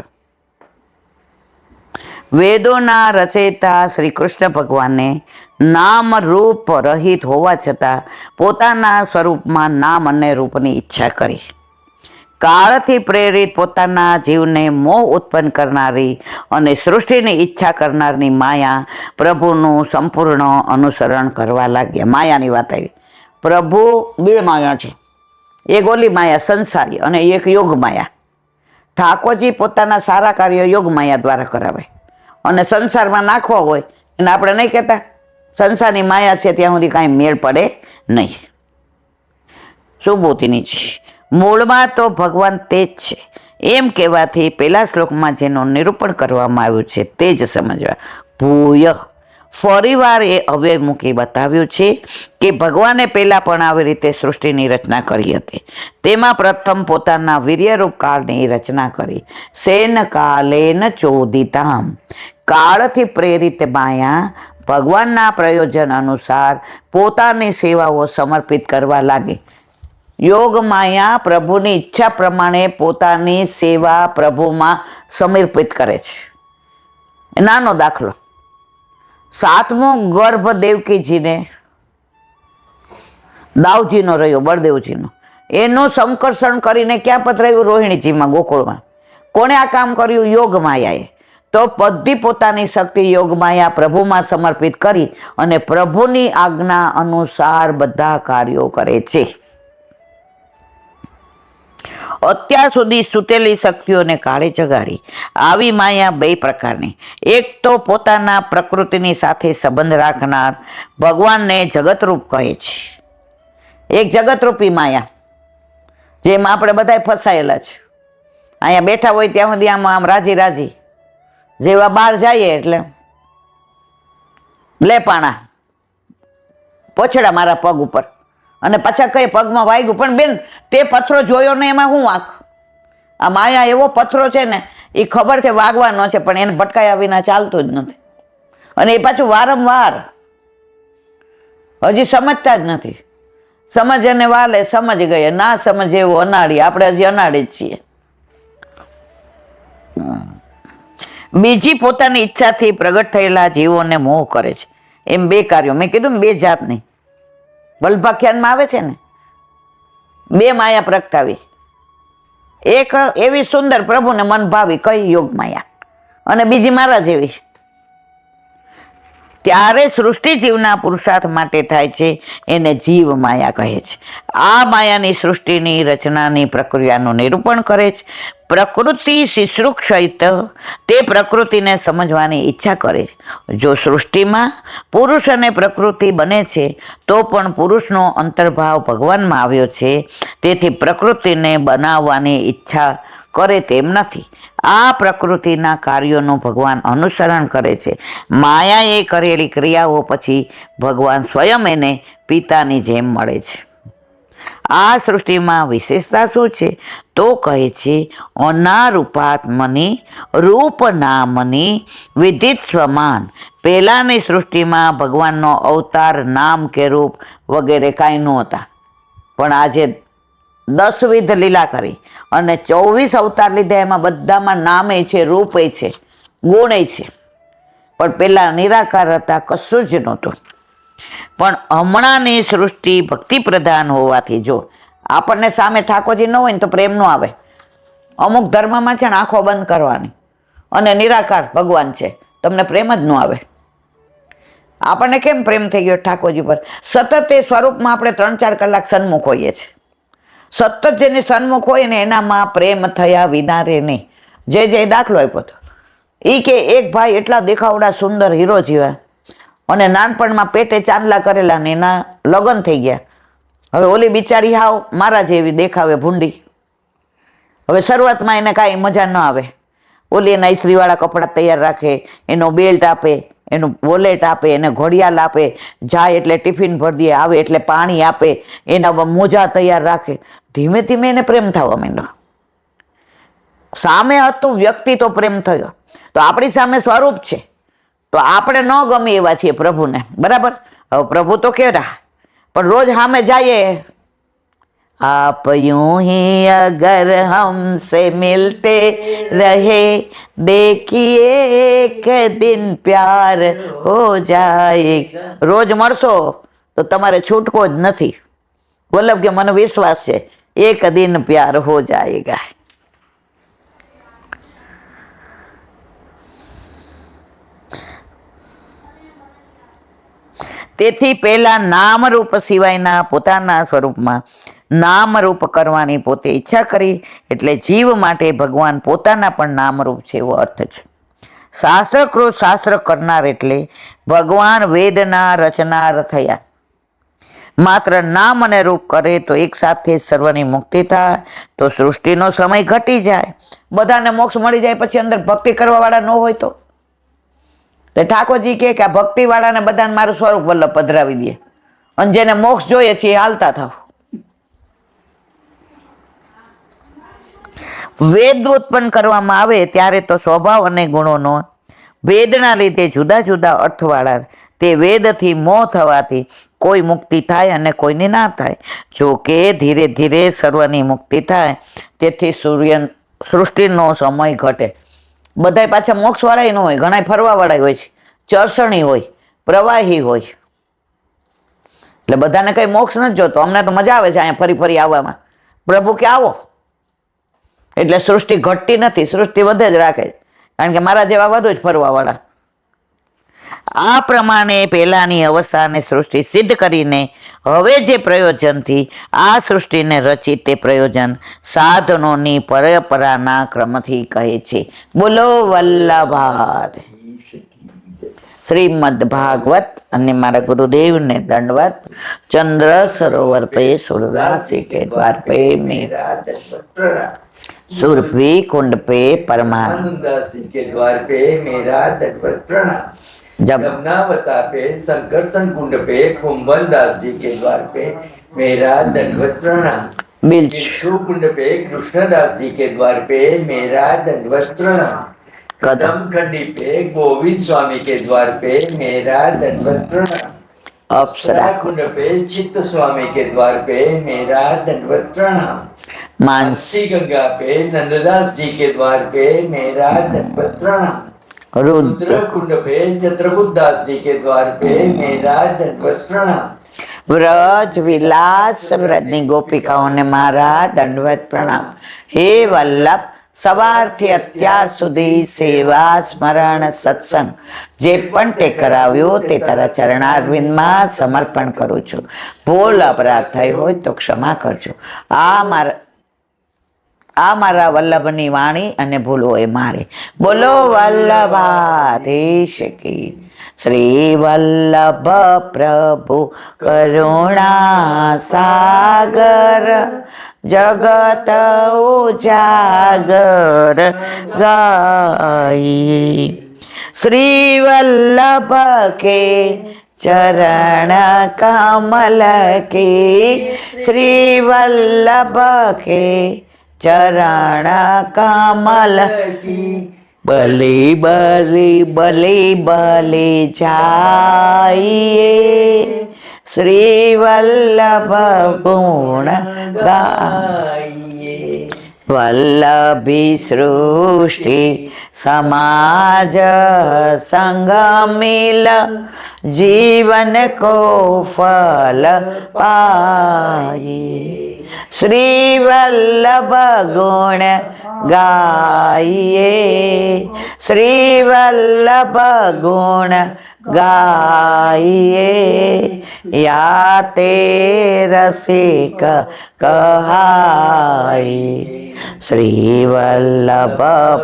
વેદોના રચયિતા શ્રી કૃષ્ણ ભગવાને નામ રૂપ રહિત હોવા છતાં પોતાના સ્વરૂપમાં નામ અને રૂપની ઈચ્છા કરી. કાળથી પ્રેરિત પોતાના જીવને મોહ ઉત્પન્ન કરનારી અને સૃષ્ટિની ઈચ્છા કરનારની માયા પ્રભુનું સંપૂર્ણ અનુસરણ કરવા લાગ્યા. માયાની વાત આવી. પ્રભુ 2 માયા છે, એક ઓલી માયા સંસારી અને એક યોગ માયા. ઠાકોરજી પોતાના સારા કાર્યો યોગ માયા દ્વારા કરાવે, અને સંસારમાં નાખવા હોય એને આપણે નહીં કહેતા સંસારની માયા છે ત્યાં સુધી કાંઈ મેળ પડે નહીં. સુબોધિની છે મૂળમાં તો ભગવાન તે જ છે એમ કહેવાથી પહેલા શ્લોકમાં જેનું નિરૂપણ કરવામાં આવ્યું છે તે જ સમજવા. ભૂય ફરીવાર એ હવે મૂકી બતાવ્યું છે કે ભગવાને પહેલાં પણ આવી રીતે સૃષ્ટિની રચના કરી હતી. તેમાં પ્રથમ પોતાના વીર્યરૂપ કાળની રચના કરી. સેન કાલેન ચોદિતામ. કાળથી પ્રેરિત માયા ભગવાનના પ્રયોજન અનુસાર પોતાની સેવાઓ સમર્પિત કરવા લાગી. યોગ માયા પ્રભુની ઈચ્છા પ્રમાણે પોતાની સેવા પ્રભુમાં સમર્પિત કરે છે. નાનો દાખલો, 7મો ગર્ભ દેવકીજીને દાવજીનો રહ્યો, બળદેવજીનો. એનું સંકર્ષણ કરીને ક્યાં પધરાવ્યું? રોહિણીજીમાં, ગોકુળમાં. કોણે આ કામ કર્યું? યોગ માયાએ. તો બધી પોતાની શક્તિ યોગ માયા પ્રભુમાં સમર્પિત કરી અને પ્રભુની આજ્ઞા અનુસાર બધા કાર્યો કરે છે. અત્યાર સુધી સૂતેલી શક્તિઓને કાળે જગાડી. આવી માયા 2 પ્રકારની. એક તો પોતાના પ્રકૃતિની સાથે સંબંધ રાખનાર ભગવાનને જગતરૂપ કહે છે. એક જગતરૂપી માયા, જેમાં આપણે બધા ફસાયેલા છે. અહીંયા બેઠા હોય ત્યાં સુધી આમ રાજી રાજી, જેવા બહાર જઈએ એટલે લેપાણા પોછડા મારા પગ ઉપર, અને પાછા કઈ પગમાં વાગ્યું, પણ બેન તે પથ્થરો જોયો ને એમાં શું વાંક? આ માયા એવો પથ્થરો છે ને, એ ખબર છે વાગવાનો છે પણ એને ભટકાયા વિના ચાલતું જ નથી, અને એ પાછું વારંવાર. હજી સમજતા જ નથી. સમજ અને વાલે સમજ ગયે, ના સમજે એવું અનાળી. આપણે હજી અનાળી જ છીએ. બીજી પોતાની ઈચ્છાથી પ્રગટ થયેલા જીવોને મોહ કરે છે. એમ બે કાર્યો. મેં કીધું ને બે જાતની વલ્ભાખ્યાનમાં આવે છે ને, બે માયા પ્રગટાવી. એક એવી સુંદર પ્રભુને મન ભાવી કઈ યોગ માયા, અને બીજી મારા જેવી. ત્યારે સૃષ્ટિ જીવના પુરુષાર્થ માટે થાય છે, એને જીવ માયા કહે છે. આ માયાની સૃષ્ટિની રચનાની પ્રક્રિયાનું નિરૂપણ કરે છે. પ્રકૃતિ શિશ્રુક્ષિત, તે પ્રકૃતિને સમજવાની ઈચ્છા કરે છે. જો સૃષ્ટિમાં પુરુષ અને પ્રકૃતિ બને છે, તો પણ પુરુષનો અંતર્ભાવ ભગવાનમાં આવ્યો છે, તેથી પ્રકૃતિને બનાવવાની ઈચ્છા કરે તેમ નથી. આ પ્રકૃતિના કાર્યોનું ભગવાન અનુસરણ કરે છે. માયાએ કરેલી ક્રિયાઓ પછી ભગવાન સ્વયં એને પિતાની જેમ મળે છે. આ સૃષ્ટિમાં વિશેષતા શું છે? તો કહે છે, અનારૂપાત્મની રૂપનામની વિદિત સ્વમાન. પહેલાંની સૃષ્ટિમાં ભગવાનનો અવતાર, નામ કે રૂપ વગેરે કાંઈ નહોતા, પણ આજે 10 વિધ લીલા કરી અને 24 અવતાર લીધા. એમાં બધામાં નામે છે, રૂપે છે, ગુણે છે. પણ પેલા નિરાકાર હતા, કશું જ નહોતું. પણ હમણાંની સૃષ્ટિ ભક્તિ પ્રધાન હોવાથી, જો આપણને સામે ઠાકોરજી ન હોય ને તો પ્રેમ ન આવે. અમુક ધર્મમાં છે ને આંખો બંધ કરવાની, અને નિરાકાર ભગવાન છે, તમને પ્રેમ જ ન આવે. આપણને કેમ પ્રેમ થઈ ગયો ઠાકોરજી પર? સતત એ સ્વરૂપમાં આપણે 3-4 કલાક સન્મુખ હોઈએ છીએ. સતત જેની સન્મુખ હોય ને એનામાં પ્રેમ થયા વિના રે નહીં. જે દાખલો આપ્યો હતો એ કે એક ભાઈ એટલા દેખાવડા સુંદર હીરો જેવા, અને નાનપણમાં પેટે ચાંદલા કરેલા ને એના લગ્ન થઈ ગયા. હવે ઓલી બિચારી હાવ મારા જેવી દેખાવે, ભૂંડી. હવે શરૂઆતમાં એને કાંઈ મજા ન આવે. ઓલી એના ઇસ્ત્રીવાળા કપડાં તૈયાર રાખે, એનો બેલ્ટ આપે, એનું વોલેટ આપે, એને ઘડિયાળ આપે, જાય એટલે ટિફિન ભરી દે, આવે એટલે પાણી આપે, એના મોજા તૈયાર રાખે. ધીમે ધીમે એને પ્રેમ થવા માંડ્યો. સામે હતું વ્યક્તિ તો પ્રેમ થયો, તો આપણી સામે સ્વરૂપ છે તો આપણે ન ગમે એવા છીએ પ્રભુને, બરાબર? હવે પ્રભુ તો કેવા, પણ રોજ સામે જઈએ, आप यूं ही अगर हमसे मिलते रहे, देखिए एक दिन प्यार हो जाएगा. રોજ મળશો તો તમારે છૂટકો જ નથી. વલ્લભ કે મને વિશ્વાસ છે, એક દિન પ્યાર હો જાએગા. તેથી પહેલા નામરૂપ સિવાયના પોતાના સ્વરૂપમાં નામરૂપ કરવાની પોતે ઈચ્છા કરી, એટલે જીવ માટે ભગવાન પોતાના પણ નામરૂપ છે, એવો અર્થ છે. શાસ્ત્રકૃત શાસ્ત્ર કરનાર એટલે ભગવાન વેદના રચનાર થયા. માત્ર નામ અને રૂપ કરે તો એક સાથે સર્વની મુક્તિ થાય, તો સૃષ્ટિનો સમય ઘટી જાય, બધાને મોક્ષ મળી જાય. પછી અંદર ભક્તિ કરવા વાળા ન હોય તો ઠાકોરજી કે આ ભક્તિ વાળાને બધાને મારું સ્વરૂપ વલ્લભ પધરાવી દે, અને જેને મોક્ષ જોઈએ છે એ હાલતા થાવ. વેદ ઉત્પન્ન કરવામાં આવે ત્યારે તો સ્વભાવ અને ગુણોનો ભેદના લીધે જુદા જુદા અર્થવાળા તે વેદથી મોહ થવાથી કોઈ મુક્તિ થાય અને કોઈની ના થાય. જો કે ધીરે ધીરે સર્વની મુક્તિ થાય, તેથી સૃષ્ટિનો સમય ઘટે. બધાય પાછા મોક્ષવાળા ન હોય, ઘણા ફરવાવાળા હોય છે, ચરસણી હોય, પ્રવાહી હોય. એટલે બધાને કઈ મોક્ષ નથી જોતો. અમને તો મજા આવે છે અહીંયા ફરી ફરી આવવામાં. પ્રભુ કે આવો, એટલે સૃષ્ટિ ઘટતી નથી, સૃષ્ટિ વધે જ રાખે, કારણ કે મારા જેવા વધુ જ ફરવાવાળા. આ પ્રમાણે પહેલાની અવસ્થાને સૃષ્ટિ સિદ્ધ કરીને હવે જે પ્રયોજનથી આ સૃષ્ટિને રચી તે પ્રયોજન સાધનોની પરંપરાના ક્રમથી કહે છે. બોલો વલ્લભાદ. શ્રીમદ ભાગવત. અને મારા ગુરુદેવને દંડવત. ચંદ્ર સરોવર पे सूरदासी के द्वार पे मेरा दंडवत प्रणाम. सुरभि कुंड पे परमानंद दास जी के द्वार पे मेरा दंडवत प्रणाम. जमुनावता पे संकर्षण कुंड पे कुंभल दास जी के द्वार पे मेरा दंडवत प्रणाम. बिच्छू कुंड पे कृष्णदास जी के द्वार पे मेरा दंडवत प्रणाम. कदम खंडी पे गोविंद स्वामी के द्वार पे मेरा दंडवत प्रणाम. अप्सरा कुंड पे चित्त स्वामी के द्वार पे मेरा दंडवत प्रणाम. मानसी गंगा पे नंददास जी के द्वार पे मेरा दंडवत प्रणाम. रुद्र रुद्रकुंड पे चित्रकूटदास जी के द्वार पे मेरा दंडवत प्रणाम। વ્રજ વિલાસ વ્રજની ગોપિકાઓને મારા દંડવત પ્રણામ. હે વલ્લભ, સવારથી અત્યાર સુધી સેવા સ્મરણ સત્સંગ જે પણ તે કરાવ્યો તે તારા ચરણારવિંદમાં સમર્પણ કરું છું. ભૂલ અપરાધ થઈ હોય તો ક્ષમા કરજો. આ મારા વલ્લભની વાણી અને ભૂલો એ મારી. બોલો વલ્લભાધીશ કી. શ્રી વલ્લભ પ્રભુ કરુણા સાગર જગત ઉજાગર ગાઈ. શ્રી વલ્લભ કે ચરણ કમલ કે, શ્રી વલ્લભ કે ચરણ કમલ બલી બલી બલી બલી જાઈએ. શ્રી વલ્લભ ગુણ ગાઈએ. વલ્લભી સૃષ્ટિ સમાજ સંગ મિલ जीवन को फल पाए. श्री वल्लभ गुण गाइए. श्री वल्लभ गुण गाइए. या ते रसिक कहाए. श्री वल्लभ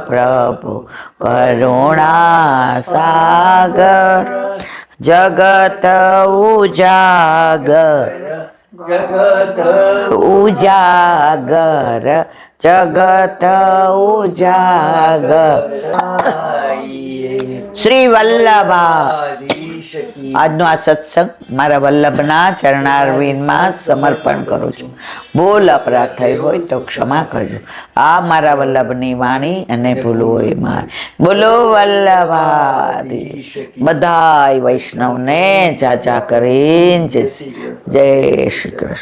प्रभु करुणा सागर जगत उजागर जगत उजागर जगत उजागर. શ્રી વલ્લભાધીશ કી. આજનો આ સત્સંગ મારા વલ્લભના ચરણારવિંદમાં સમર્પણ કરું છું. ભૂલ અપરાધ થઈ હોય તો ક્ષમા કરજો. આ મારા વલ્લભની વાણી અને ભૂલો એ મારી. બોલો વલ્લભાધીશ. બધાય વૈષ્ણવને જાજા કરીને જય શ્રી કૃષ્ણ.